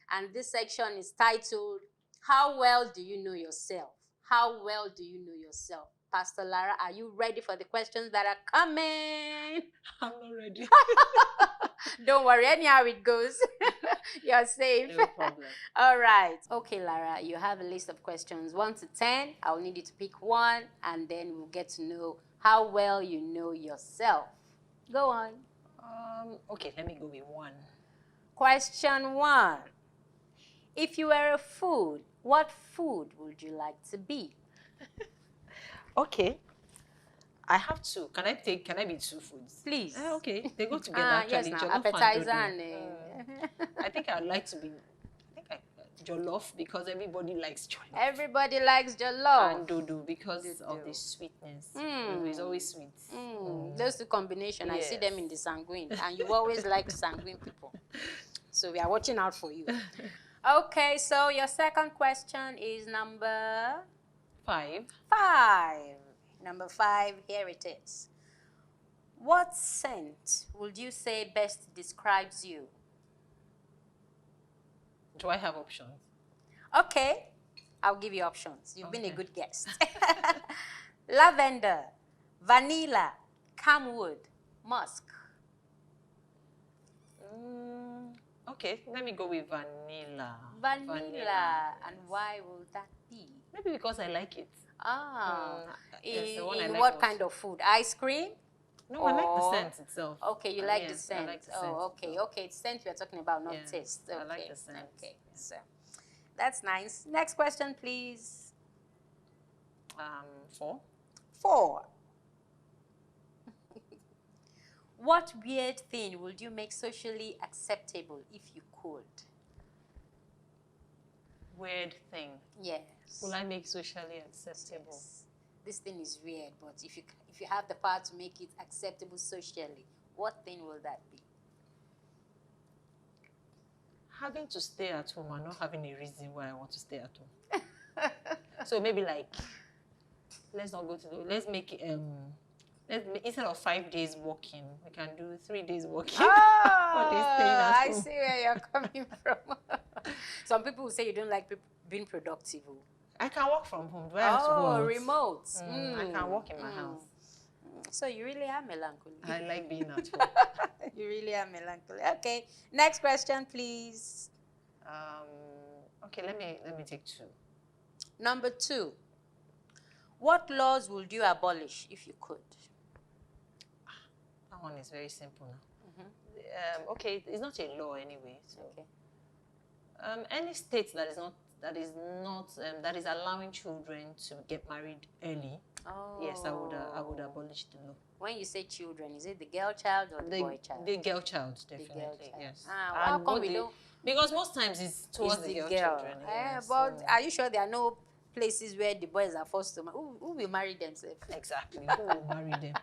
Speaker 1: And this section is titled, How Well Do You Know Yourself? How well do you know yourself? Pastor Lara, are you ready for the questions that are coming?
Speaker 2: I'm not ready.
Speaker 1: Don't worry, anyhow it goes. You're safe.
Speaker 2: No problem.
Speaker 1: All right. Okay, Lara, you have a list of questions 1 to 10. I'll need you to pick one, and then we'll get to know how well you know yourself. Go on.
Speaker 2: Okay, let me go with 1.
Speaker 1: Question 1. If you were a food, what food would you like to be?
Speaker 2: Okay. I have 2. Can I be 2 foods?
Speaker 1: Please.
Speaker 2: Okay. They go together actually.
Speaker 1: Yes,
Speaker 2: Jollof
Speaker 1: appetizer
Speaker 2: and
Speaker 1: and
Speaker 2: I think I'd like to be jollof because everybody likes jollof.
Speaker 1: Everybody likes jollof.
Speaker 2: And dodo because of the sweetness. It's always sweet.
Speaker 1: Those 2 combinations, yes. I see them in the sanguine. And you always like sanguine people. So we are watching out for you. Okay, so your second question is number
Speaker 2: 5.
Speaker 1: Number 5, here it is. What scent would you say best describes you?
Speaker 2: Do I have options?
Speaker 1: Okay, I'll give you options. You've been a good guest. Lavender, vanilla, camwood, musk.
Speaker 2: Okay, let me go with vanilla.
Speaker 1: Vanilla. And why will that be?
Speaker 2: Maybe because I like it.
Speaker 1: In what kind of food? Ice cream?
Speaker 2: No, I like the scent itself.
Speaker 1: Okay, you like the scent.
Speaker 2: I like the scent
Speaker 1: okay. Okay, it's scent we are talking about, not taste. Okay.
Speaker 2: I like the scent.
Speaker 1: Okay, so that's nice. Next question, please. 4. What weird thing would you make socially acceptable if you could?
Speaker 2: Weird thing?
Speaker 1: Yes.
Speaker 2: Will I make socially acceptable?
Speaker 1: Yes. This thing is weird, but if you have the power to make it acceptable socially, what thing will that be?
Speaker 2: Having to stay at home and not having a reason why I want to stay at home. So maybe like, let's not go to let's make it, instead of 5 days working, we can do 3 days working.
Speaker 1: I see where you're coming from. Some people will say you don't like being productive.
Speaker 2: I can work from home. Do I have to go out?
Speaker 1: Remote.
Speaker 2: I can work in my house.
Speaker 1: So you really are melancholy.
Speaker 2: I like being at home.
Speaker 1: You really are melancholy. Okay. Next question, please.
Speaker 2: Okay, let me take 2.
Speaker 1: Number 2. What laws would you abolish if you could?
Speaker 2: That one is very simple now. Okay, it's not a law anyway. So. Okay. Any state that is allowing children to get married early. Yes, I would abolish the law.
Speaker 1: When you say children, is it the girl child or the boy child?
Speaker 2: The girl child, definitely.
Speaker 1: The girl child.
Speaker 2: Yes.
Speaker 1: How come we don't?
Speaker 2: Because most times it's towards the girl children.
Speaker 1: But are you sure there are no places where the boys are forced to marry? Who will marry themselves?
Speaker 2: Exactly. Who will marry them?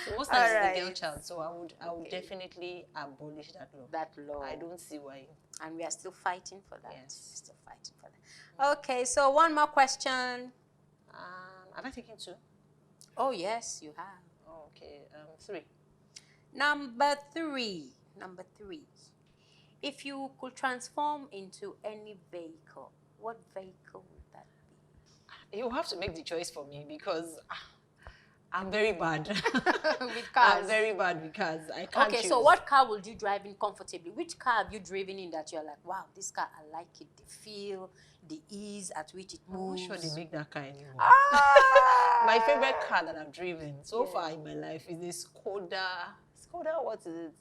Speaker 2: So most times it's the girl child. So I would definitely abolish that law.
Speaker 1: That law.
Speaker 2: I don't see why.
Speaker 1: And we are still fighting for that.
Speaker 2: Yes.
Speaker 1: We're still fighting for that. Okay, so one more question.
Speaker 2: Have I taken 2?
Speaker 1: Oh, yes, you have.
Speaker 2: Oh, okay, 3.
Speaker 1: Number 3. If you could transform into any vehicle, what vehicle would that be?
Speaker 2: You have to make the choice for me because I'm very bad.
Speaker 1: With cars?
Speaker 2: I'm very bad with cars. I can't
Speaker 1: Okay,
Speaker 2: choose.
Speaker 1: so what car would you drive in comfortably? Which car have you driven in that you're like, wow, this car, I like it. The feel, the ease at which it moves.
Speaker 2: I'm not sure they make that car anymore.
Speaker 1: Ah!
Speaker 2: My favorite car that I've driven so
Speaker 1: Yeah.
Speaker 2: far in my life is a Skoda. Skoda, what is it?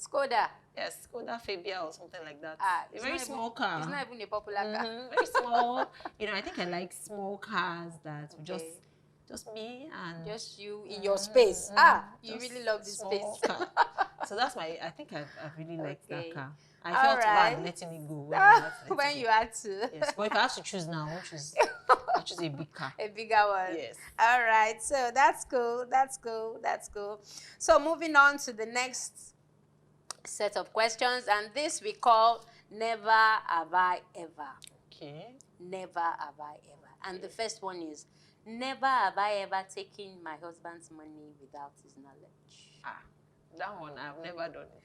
Speaker 1: Skoda.
Speaker 2: Yes, Skoda Fabia or something like that. A
Speaker 1: It's
Speaker 2: very
Speaker 1: not
Speaker 2: small
Speaker 1: even,
Speaker 2: car.
Speaker 1: It's not even a popular car.
Speaker 2: Very small. You know, I think I like small cars that just me and
Speaker 1: just you in your space. You really love this space.
Speaker 2: Car. So that's I think I've really liked that car. I
Speaker 1: All
Speaker 2: felt
Speaker 1: right.
Speaker 2: bad letting it go when I had to let
Speaker 1: when
Speaker 2: it
Speaker 1: you
Speaker 2: go.
Speaker 1: had to.
Speaker 2: Yes, but if I have to choose now, I'll choose a big car.
Speaker 1: A bigger one.
Speaker 2: Yes.
Speaker 1: All right. So that's cool. That's cool. That's cool. So moving on to the next set of questions, and this we call Never Have I Ever.
Speaker 2: Okay.
Speaker 1: Never have I ever. And the first one is, never have I ever taken my husband's money without his knowledge.
Speaker 2: That one, I've never done it.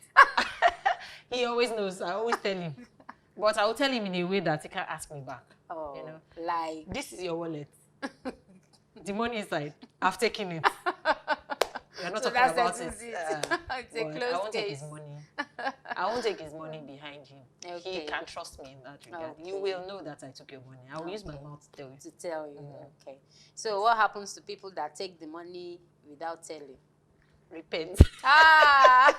Speaker 2: He always knows. I always tell him. But I will tell him in a way that he can't ask me back.
Speaker 1: Oh,
Speaker 2: you know,
Speaker 1: like,
Speaker 2: this is your wallet. The money inside. I've taken it. You're not talking about it.
Speaker 1: It's a closed
Speaker 2: I won't take
Speaker 1: case.
Speaker 2: his money. I won't take his money behind him.
Speaker 1: Okay.
Speaker 2: He can trust me in that regard.
Speaker 1: Okay.
Speaker 2: You will know that I took your money. I will use my mouth to tell you.
Speaker 1: To tell you. Okay. So what happens to people that take the money without telling?
Speaker 2: Repent.
Speaker 1: Ah!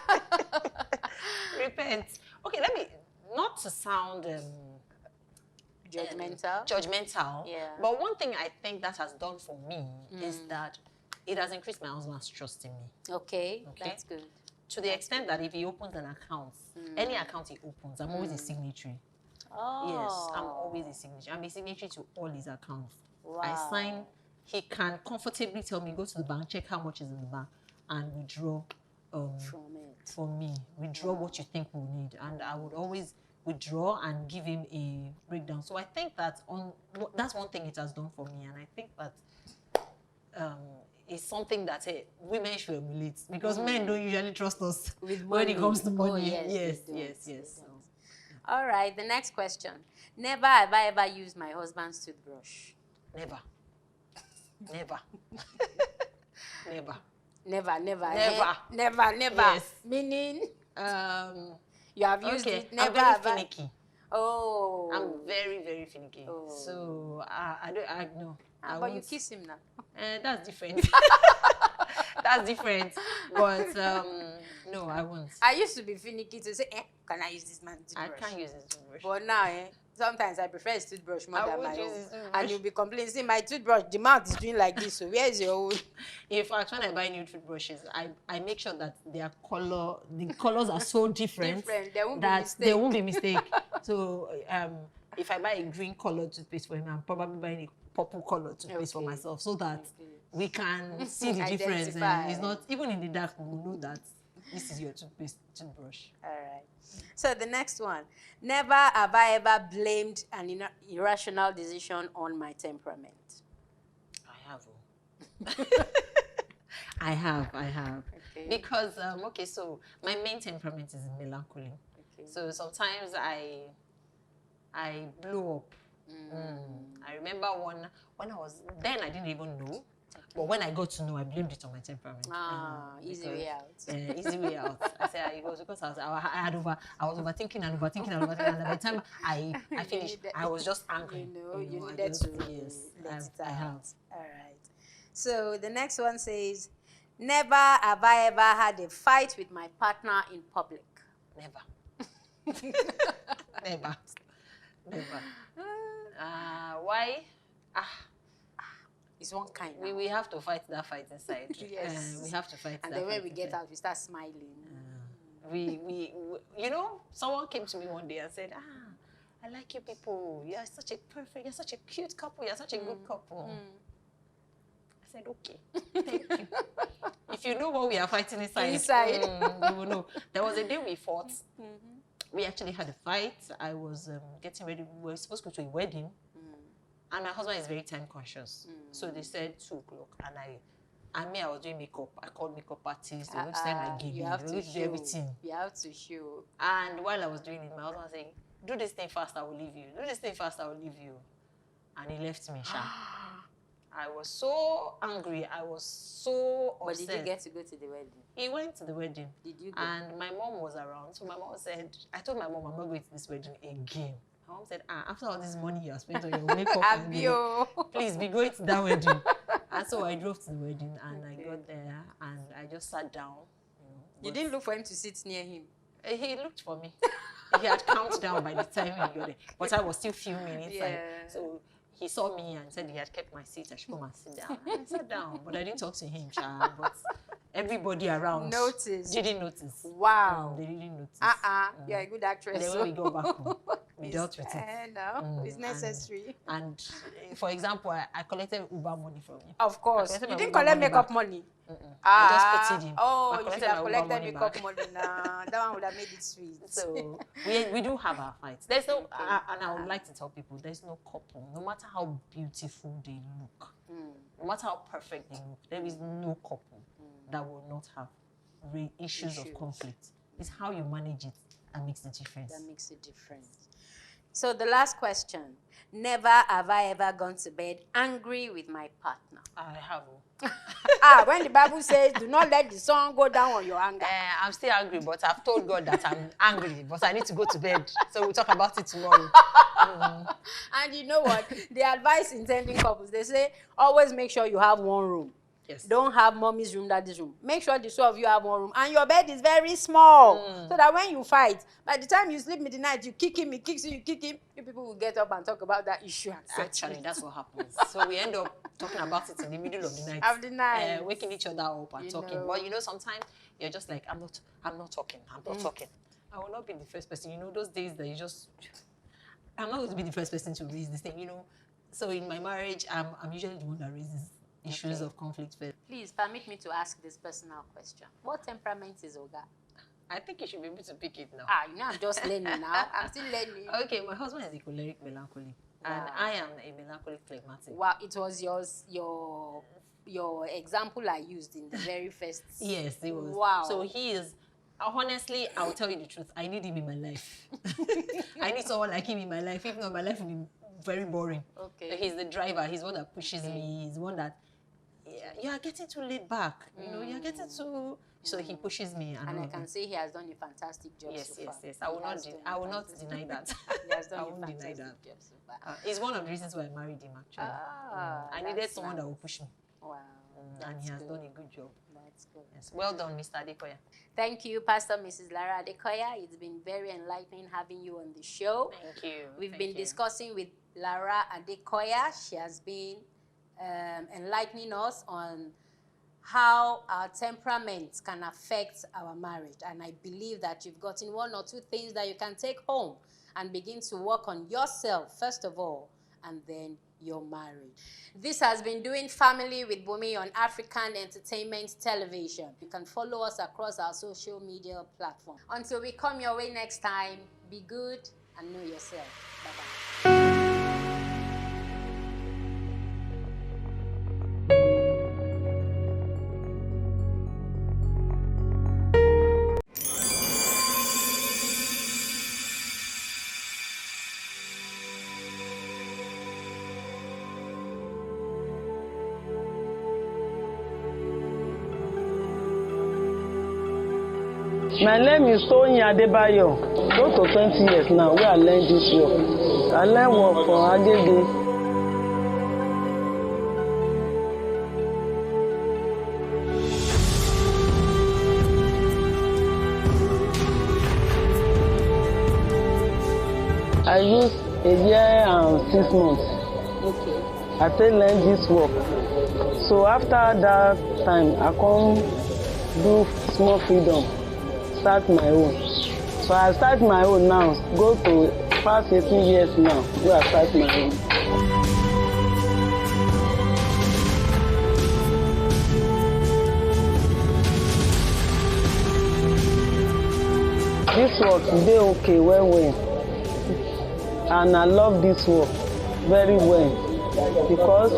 Speaker 2: Repent. Okay, let me, not to sound
Speaker 1: judgmental. Yeah.
Speaker 2: But one thing I think that has done for me is that it has increased my husband's trust in me.
Speaker 1: Okay, that's good.
Speaker 2: To the extent that if he opens an account, any account he opens, I'm always a signatory.
Speaker 1: Oh.
Speaker 2: Yes, I'm always a signatory. I'm a signatory to all his accounts.
Speaker 1: Wow.
Speaker 2: I sign, he can comfortably tell me, go to the bank, check how much is in the bank, and withdraw from me. Withdraw what you think we'll need. And I would always withdraw and give him a breakdown. So I think that that's one thing it has done for me. And I think that it's something that women should emulate, because men don't usually trust us when it comes to money. Yes.
Speaker 1: All right, the next question. Never have I ever used my husband's toothbrush.
Speaker 2: Never. Never. Never.
Speaker 1: Never.
Speaker 2: Yes.
Speaker 1: Meaning? You have used it. Never.
Speaker 2: I'm very finicky.
Speaker 1: Oh.
Speaker 2: I'm very, very finicky. Oh. So I know.
Speaker 1: But you kiss him now.
Speaker 2: That's different. That's different. But no, I won't.
Speaker 1: I used to be finicky to say, can I use this man's toothbrush?
Speaker 2: I can't use his toothbrush.
Speaker 1: But now, sometimes I prefer his toothbrush more than my own. And you'll be complaining, see, my toothbrush, the mouth is doing like this, so where is your own?
Speaker 2: In fact, when I buy new toothbrushes, I make sure that the colors are so different, there won't be mistake. So if I buy a green colored toothpaste for him, I'm probably buying a purple colored toothpaste for myself, so that we can see the difference. It's not, even in the dark, we will know that this is your toothbrush.
Speaker 1: All right. So the next one. Never have I ever blamed an irrational decision on my temperament.
Speaker 2: I have. I have. Okay. Because, so my main temperament is melancholy. Okay. So sometimes I blow up. I remember when I was, then I didn't even know. But when I got to know, I blamed it on my temperament.
Speaker 1: Easy way out.
Speaker 2: Easy way out. I said it was because I was overthinking, and by the time I finished, I was just angry.
Speaker 1: You needed to let it out. I have. All right. So the next one says, never have I ever had a fight with my partner in public.
Speaker 2: Never. Never. Why?
Speaker 1: It's one kind.
Speaker 2: We have to fight that fight inside. Yes. We have to fight.
Speaker 1: And then when we get out, we start smiling.
Speaker 2: We someone came to me one day and said, I like you people. You're such a cute couple. You're such a good couple. I said, okay, thank you. If you know what we are fighting inside, you will know. There was a day we fought. We actually had a fight. I was getting ready. We were supposed to go to a wedding. And my husband is very time conscious. So they said 2 o'clock. And I was doing makeup. I called makeup artists. They would send my game.
Speaker 1: You have to
Speaker 2: do everything.
Speaker 1: You have to show.
Speaker 2: And while I was doing it, my husband was saying, do this thing fast, I will leave you. Do this thing fast, I will leave you. And he left me, I was so angry. I was so upset.
Speaker 1: But did you get to go to the wedding?
Speaker 2: He went to the wedding.
Speaker 1: Did you go?
Speaker 2: And my mom was around. So my mom said, I told my mom, I'm not going to this wedding again. My mom said, after all this money you have spent on your makeup, please be going to that wedding. And so I drove to the wedding and I got there and I just sat down.
Speaker 1: You didn't look for him to sit near him?
Speaker 2: He looked for me. He had calmed down by the time he got there. But I was still fuming inside. Yeah. So he saw me and said he had kept my seat. I should come and sit down. And I sat down, but I didn't talk to him, but everybody around didn't notice.
Speaker 1: Wow.
Speaker 2: They didn't notice.
Speaker 1: You're a good actress.
Speaker 2: And then when we got back home, we dealt with it.
Speaker 1: No, it's necessary.
Speaker 2: And for example, I collected Uber money from you.
Speaker 1: Of course. You didn't collect makeup money.
Speaker 2: I just pitied him.
Speaker 1: Oh, you should have collected makeup money. Nah, that one would have made it sweet.
Speaker 2: So we do have our fights. There's no, and I would like to tell people, there's no couple, no matter how beautiful they look, no matter how perfect they look, there is no couple that will not have issues of conflict. It's how you manage it that makes the difference.
Speaker 1: That makes a difference. So the last question. Never have I ever gone to bed angry with my partner.
Speaker 2: I have.
Speaker 1: When the Bible says, do not let the sun go down on your anger.
Speaker 2: I'm still angry, but I've told God that I'm angry, but I need to go to bed. So we'll talk about it tomorrow.
Speaker 1: And you know what? The advice intending couples, they say, always make sure you have one room.
Speaker 2: Yes.
Speaker 1: Don't have mommy's room, daddy's room. Make sure the two of you have one room. And your bed is very small. So that when you fight, by the time you sleep in the night, you kick him, he kicks you, you kick him. You people will get up and talk about that issue.
Speaker 2: Actually, that's what happens. So we end up talking about it in the middle of the night.
Speaker 1: Of the night.
Speaker 2: Waking each other up and talking. But sometimes you're just like, I'm not talking. I will not be the first person. Those days that I'm not going to be the first person to raise this thing, So in my marriage, I'm usually the one that raises issues of conflict first.
Speaker 1: Please permit me to ask this personal question. What temperament is Oga?
Speaker 2: I think you should be able to pick it now.
Speaker 1: I'm just learning now. I'm still learning.
Speaker 2: Okay, my husband is a choleric melancholic. Wow. And I am a melancholic phlegmatic.
Speaker 1: Wow, it was your example I used in the very first.
Speaker 2: Yes, it was.
Speaker 1: Wow.
Speaker 2: So he is, honestly, I'll tell you the truth. I need him in my life. I need someone like him in my life. If not, my life will be very boring. Okay. So he's the driver. He's the one that pushes me. He's the one that, you are getting too laid back. You're getting too... So he pushes me. And
Speaker 1: I can say he has done a fantastic job so far.
Speaker 2: Yes. I will not deny that.
Speaker 1: He has done a fantastic job so far.
Speaker 2: It's one of the reasons why I married him, actually. I needed someone that will push me.
Speaker 1: Wow.
Speaker 2: And he has done a good job.
Speaker 1: That's good.
Speaker 2: Yes. Well done, Mr. Adekoya.
Speaker 1: Thank you, Pastor Mrs. Lara Adekoya. It's been very enlightening having you on the show.
Speaker 2: Thank you.
Speaker 1: We've been discussing with Lara Adekoya. She has been enlightening us on how our temperaments can affect our marriage. And I believe that you've gotten one or two things that you can take home and begin to work on yourself, first of all, and then your marriage. This has been Doing Family with Bumi on African Entertainment Television. You can follow us across our social media platforms. Until we come your way next time, be good and know yourself. Bye-bye.
Speaker 3: My name is Tony Adebayo. Close to 20 years now, where I learned this work. I learned work for Agege. I used a year and 6 months. Okay. I still learned this work. So after that time, I come do small freedom. Start my own. So I start my own now, go to past 18 years now, where I start my own. This work, they okay well. And I love this work very well because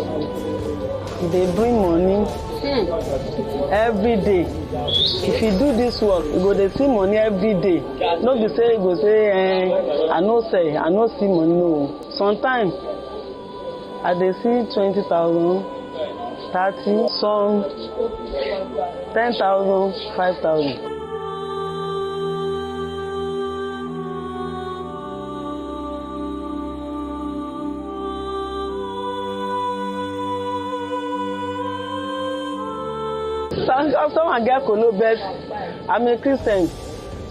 Speaker 3: they bring money every day. If you do this work, you go to see money every day. Not be say you go say, I no see money. No. Sometimes I dey see 20,000, 30, some 10,000, 5,000. Someone get kolo, but I'm a Christian.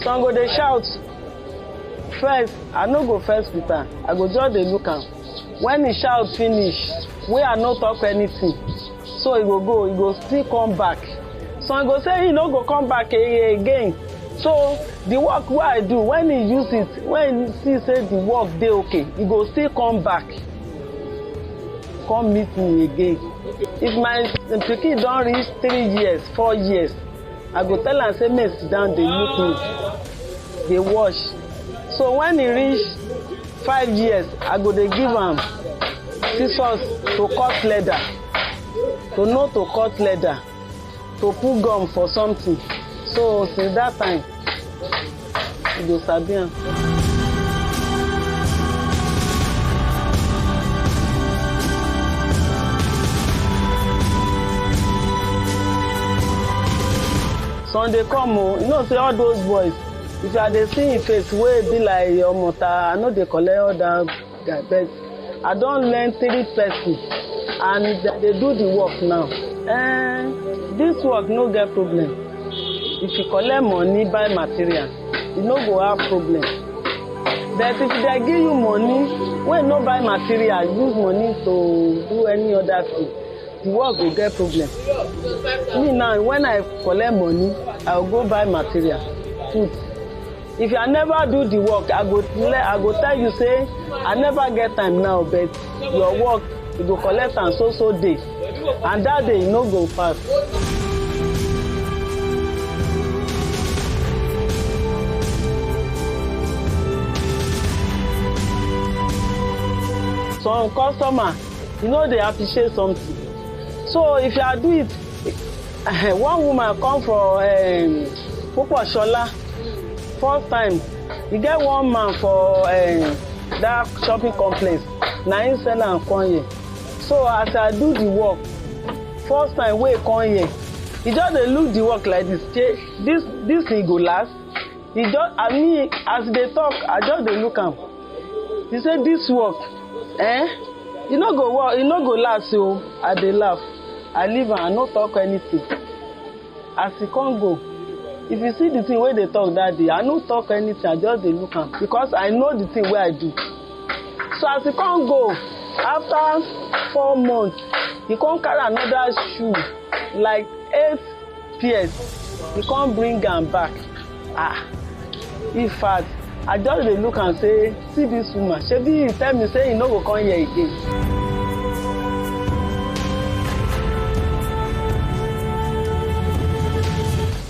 Speaker 3: Some go they shout. First, I no go first with her. I go just dey look am. When he shout finish, we are not talk anything. So he go still come back. Some go say he no go come back again. So the work wey I do, when he use it, when he see say the work dey okay, he go still come back. Come meet me again. If my pikin don reach 3 years, 4 years, I go tell am say make sit down, dey look me, dey watch. So when he reach 5 years, I go dey give am scissors to cut leather, to know to cut leather, to put gum for something. So since that time, he go sabi am. Sunday come, you know, say all those boys, if you are dey see him face wey be like your mother, I know they collect all that guy, but I don learn 3 persons and they do the work now. This work no get problem. If you collect money, buy material, you no go have problem. But if they give you money, when no buy material, use money to do any other thing, the work will get problem. Me now, when I collect money, I will go buy material, food. If I never do the work, I go tell you say I never get time now, but your work you go collect am so day, and that day you no go pass. Some customer, you know, they appreciate something. So if you do it, one woman come for Shola. First time, you get one man for that shopping complex. Now him sell am come here. So as I do the work, first time wey come here, he just dey look the work like this. This thing go last. He just, I mean, as they talk, I just dey look am. He say this work, you no go work, you no go last. So I dey laugh. I leave am, I no talk anything. As he can't go, if you see the thing where they talk that day, I no talk anything, I just dey look am because I know the thing where I do. So as he can't go, after 4 months, he can't carry another shoe, like 8 pairs. He can't bring am back. In fact, I just dey look and say, see this woman, shebi he tell me say he no go come here again.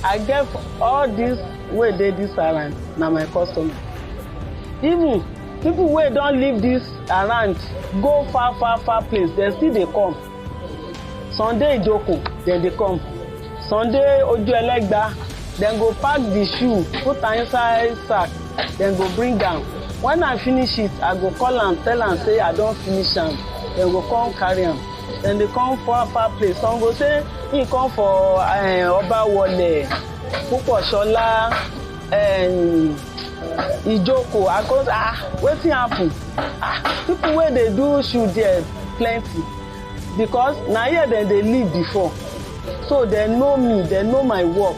Speaker 3: I get all this wey dey this around na my customer. Even people wey don leave this around go far place, they still dey come. Sunday Ijoko, dem dey come. Sunday Ojuelegba, dem go pack the shoe, put am inside sack, dem go bring am. When I finish it, I go call am, tell am say I don finish am. Dem go come carry am. Then they come for far place. Some go say he come for Obawole, Shola, Ijoko. I go wetin happen? People wey dey do shoe there plenty because na here dem dey live before, so they know me, they know my work.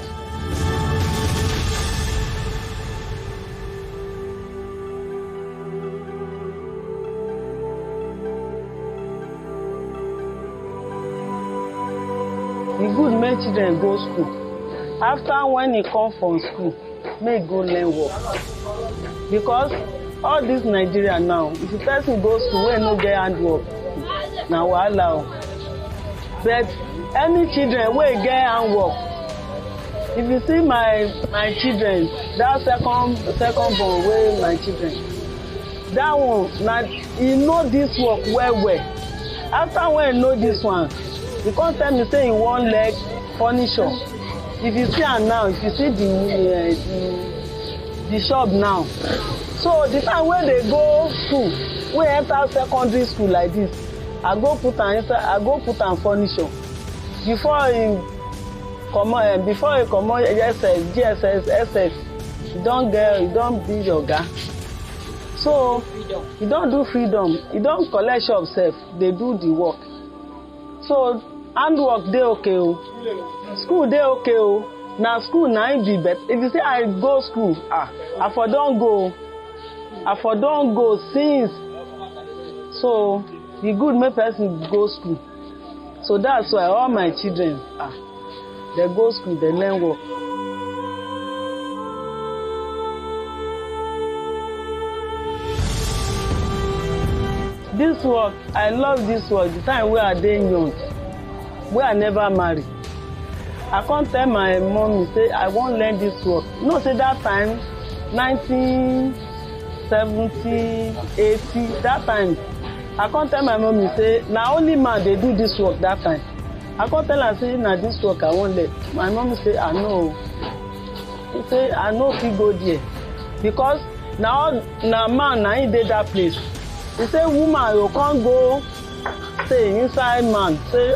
Speaker 3: E good make children go school. After when he come from school, make go learn work. Because all this Nigeria now, if a person go school wey no get handwork, na wahala. But any children wey get handwork, if you see my children, that second born wey my children, that one na he know this work well. After when he know this one, he can't tell me say he wan leg furniture. If you see am now, if you see the shop now, so the time when they go school, we enter secondary school like this, I go put am inside, I go put am furniture. before he come SS, GSS, SS, you don't be oga. So you don't do freedom, you don't collect shop self, they do the work. So handwork dey okay o, school dey okay o. Now school na im be better. If you say I go school, I for don go since. So e good make person go school. So that's why all my children they go school, they learn work. This work, I love this work. The time where I dey young, where I never marry, I can't tell my mommy say I won't learn this work. You know, say that time, 1970, 80, that time, I can't tell my mommy say now only man they do this work that time. I can't tell her say now this work I won't let. My mommy say I know. He say I know if you go there because now man now he did that place. He say woman you can't go stay inside man. Say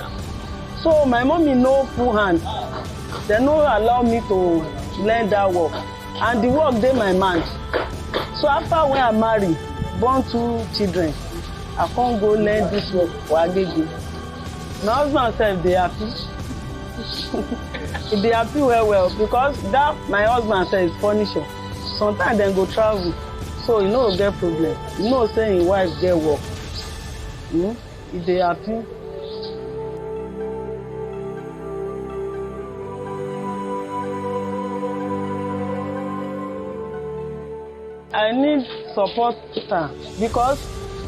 Speaker 3: so my mommy no full hand. They no allow me to learn that work, and the work dey my mind. So after when I marry, born 2 children, I can't go learn this work for Agege. My husband said they happy. He dey happy well because that my husband said is furniture. Sometimes they go travel, so you know get problem. You know say his wife get work. He dey happy. I need support because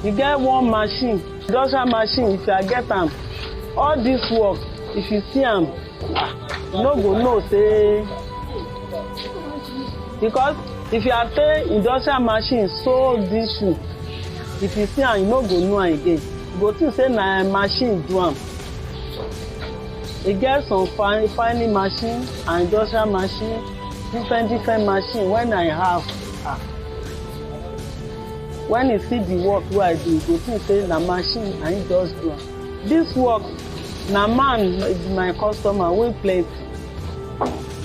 Speaker 3: you get one machine, industrial machine. If I get them, all this work, if you see them, you no go know say. Because if you are paying industrial machine sew this shoe, if you see them, you no go know again. You go think say na machine do am. You get some filing machine and industrial machine, different machine. When I have. When you see the work wey I do, you go think say na machine and it just do am. This work, na man is my customer wey plenty.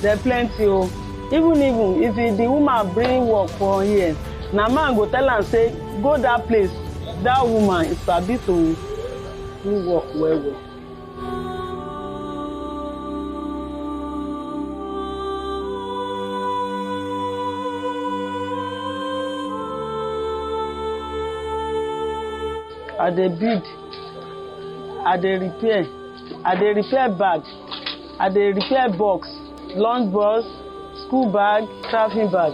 Speaker 3: They plenty o. Even if the woman bring work for here, na man go tell am say go that place. That woman is sabi to do work well. I dey build, I dey repair bag, I dey repair box, lunch box, school bag, traveling bag.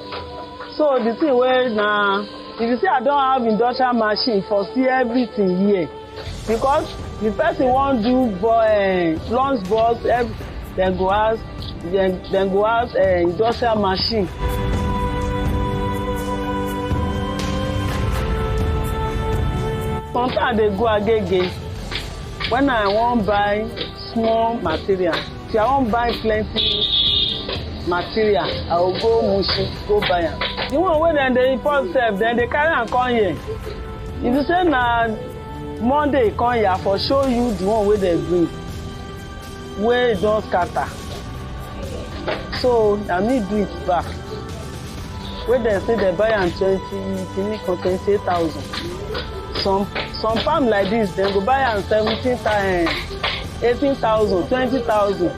Speaker 3: So the thing where now, if you say I don't have industrial machine for see everything here, because the person won't do lunch box, then go ask industrial machine. Sometimes they go Agege when I won't buy small material. If I won't buy plenty material, I will go Mushi, go buy them. The one where they import self, then they carry and come here. If you say na Monday come here, for show you the one where they bring, where it don't scatter. So I need do it back. Where they say they buy am 28,000. Some farm like this, they go buy am 17,000, 18,000, 20,000.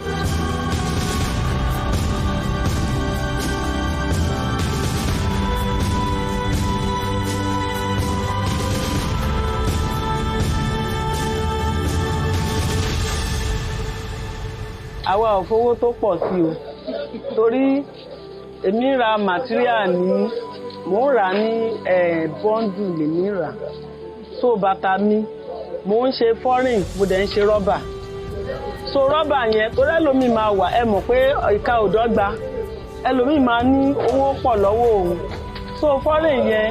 Speaker 3: Àwa ò fowó tó pọ̀ sí o, torí èmi ra material ní mo rà ní bundle lèmi rà. So bàtà mi mo ń ṣe foreign, mo dẹ̀ ń ṣe rubber. So rubber yẹn torí ẹlòmíì máa wà ẹ mọ̀ pé ìka ò dọ́gba, ẹlòmíì máa ní owó pọ̀ lọ́wọ́ òun. So foreign yẹn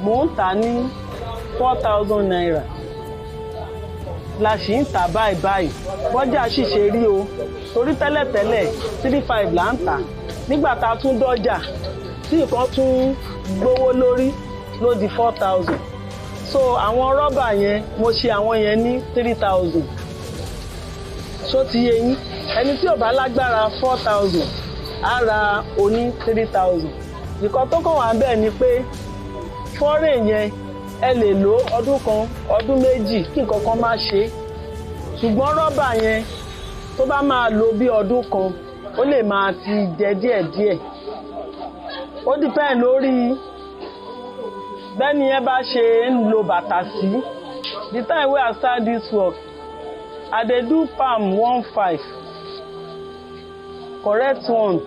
Speaker 3: mo ń tà ní 4,000 naira. La ṣì ń tà báyìí bọ́jà sì ṣe rí o, torí tẹ́lẹ̀tẹ́lẹ̀ 3,500 là ń tà. Nígbà tá a tún dọ́jà tí nǹkan tún gbówó lórí ló di 4,000. So àwọn rọ́bà yẹn mo ṣe àwọn yẹn ní 3,000. ṣó ti yé yín ẹni tí ò bá lágbára 4,000 á ra oní 3,000 nǹkan tó kàn wá bẹ́ẹ̀ ni pé foreign yẹn ẹ lè lò ọdún kan ọdún méjì kí nǹkan kan má ṣe ṣùgbọ́n rọ́bà yẹn tó bá máa lò bí ọdún kan ó lè máa ti jẹ díẹ̀díẹ̀ ó depend lórí bẹ́ẹ̀ni yẹn bá ṣe ń lo bàtà sí. The time wey I start this work I dey do palm 1.5 correct one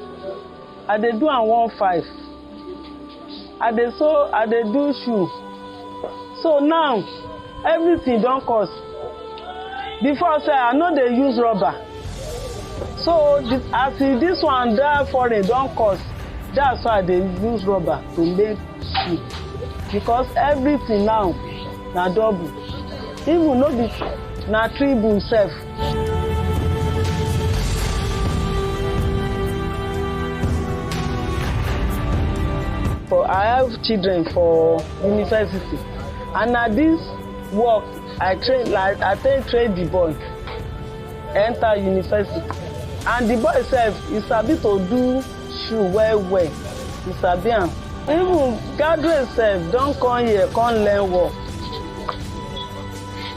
Speaker 3: I dey do am 1.5 I dey sew I dey do shoe so now everything don cost before say I no dey use rubber so as this one that foreign don cost that's why I dey use rubber to make shoe because everything now na double even no be na triple sef. For I have children for university and na this work I take train the boy enter university and the boy sef he sabi to do shoe well he sabi am even graduate sef don come here come learn work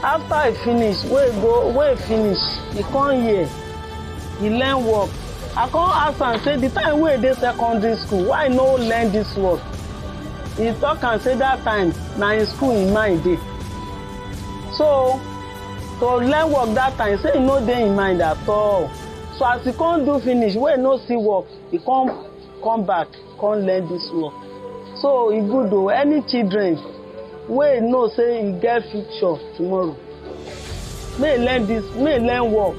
Speaker 3: after he finish wey finish he come here he learn work I come ask am say the time wey he dey secondary school why he no learn this work he talk am say that time na in school him mind dey so to learn work that time say he no dey him mind at all so as he come do finish wey he no see work he come back come learn this work so e good o any children wey know say e get future tomorrow may learn work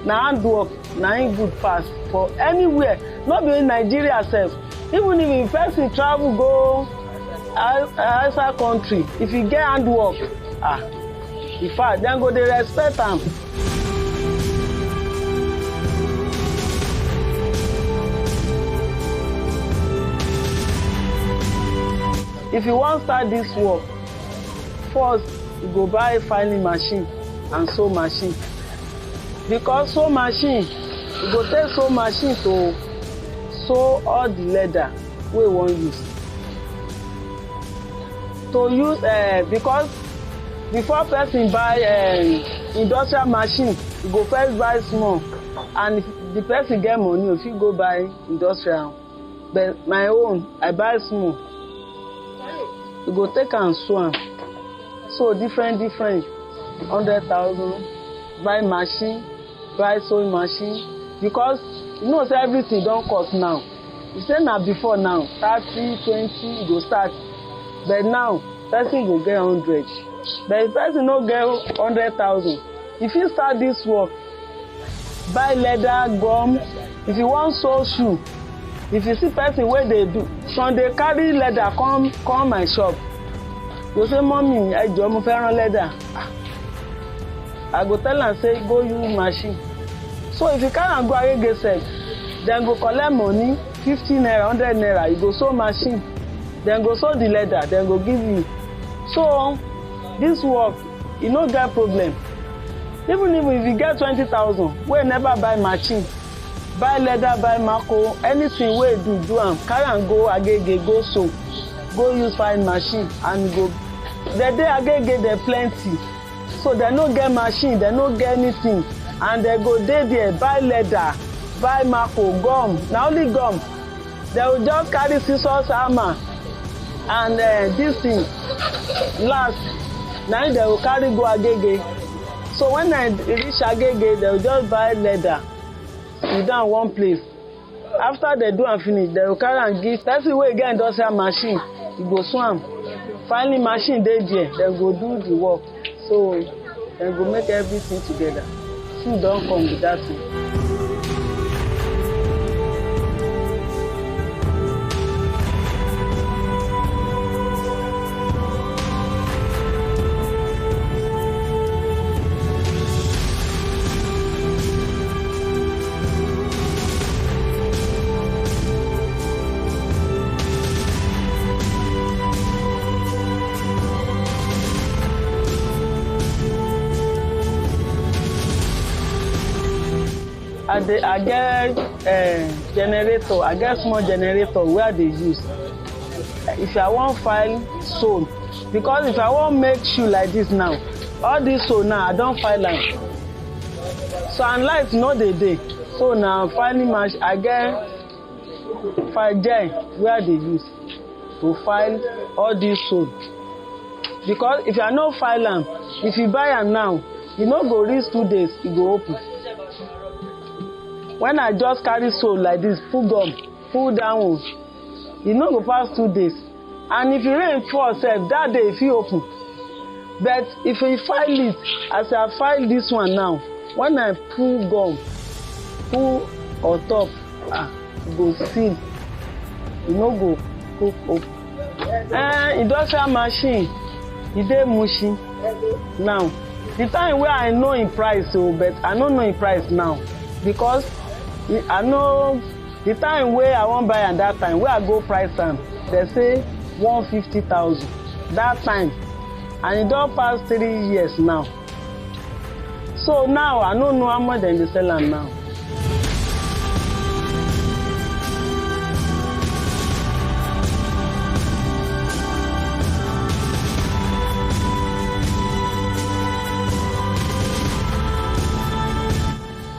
Speaker 3: na hand work na im good pass for anywhere no be in Nigeria sef even if a person travel go outside country if e get hand work in fact dem go dey respect am. If you wan start this work first you go buy filing machine and sew machine because sew machine you go take sew machine to sew all the leather wey you wan use because before person buy industrial machine you go first buy small and if the person get money you fit go buy industrial but my own I buy small. You go take and sew am so different 100,000 buy machine buy sewing machine because you know say everything don cost now you say na before now 30 20 you go start but now person go get 100 but if person no get 100,000 if you start this work buy leather gum if you wan sew shoe if you see person wey dey do some dey carry leather come my shop you say mommy ejo mo fẹ́ rán leather I go tell am say go use machine so if you carry am go Agege sef dem go collect money 50 naira 100 naira you go sew machine dem go sew the leather dem go give you so this work e no get problem even if you get 20,000 wey never buy machine buy leather buy marco anything wey do am carry am go Agege go sew go use fine machine and go the day Agege dey plenty so dem no get machine dem no get anything and dem go dey there buy leather buy marco gum na only gum dem go just carry scissors hammer and this thing last na im dem go carry go Agege so when I reach Agege dem go just buy leather sit down one place after dem do am finish dem go carry am give person wey get industrial machine e go sew am filing machine dey there dem go do the work so dem go make everything together food don come with that thing. I get generator. I get small generator where they use. If I want file sole, because if I want make shoe like this now, all this sole now I don't file am. So and light no dey. So now filing machine I get file gel where they use to file all this sole. Because if I no file am, if you buy am now, you no go reach 2 days, e go open. When I just carry sole like this, full gum, full down, e no go pass 2 days. And if you rain fall sef, that day e fit open. But if you file it, as I file this one now, when I pull gum, pull on top, go seal, e no go cook open. Industrial machine, e dey mushy. Now, the time where I know in price, but I don't know in price now because I know the time where I won't buy at that time where I go price am, they say 150,000 that time, and it don't pass 3 years now. So now I don't know how much they sell am now.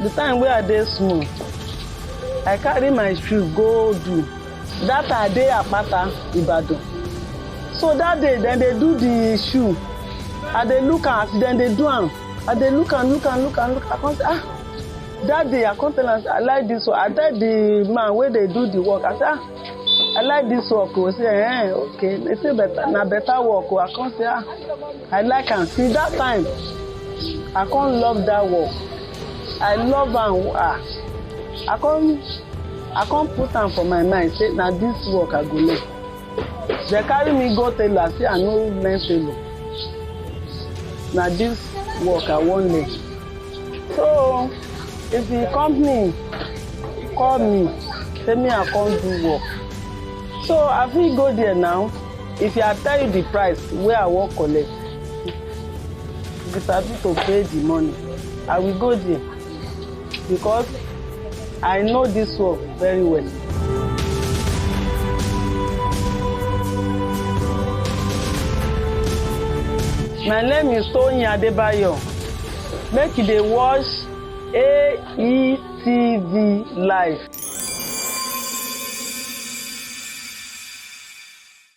Speaker 3: The time where I dey small, I carry my shoe go do. That I dey Apata, Ibadan. So that day, then they do the shoe. I dey look at, then they do am. I dey look and. I come say, that day I come tell am, I like this one. I tell the man where they do the work. I say, I like this work. He say, okay. They say better work. I come say, I like am. See that time, I can't love that work. I love am. I can't put am for my mind. Say now this work I go learn. They carry me go tailor. Say I no learn tailor. Now this work I won't learn. So if the company call me, tell me I can't do work. So I fit go there now. If I tell you the price where I won't collect, if I have to pay the money, I will go there because I know this work very well. My name is Tony Adebayo. Make you dey watch AETV Live.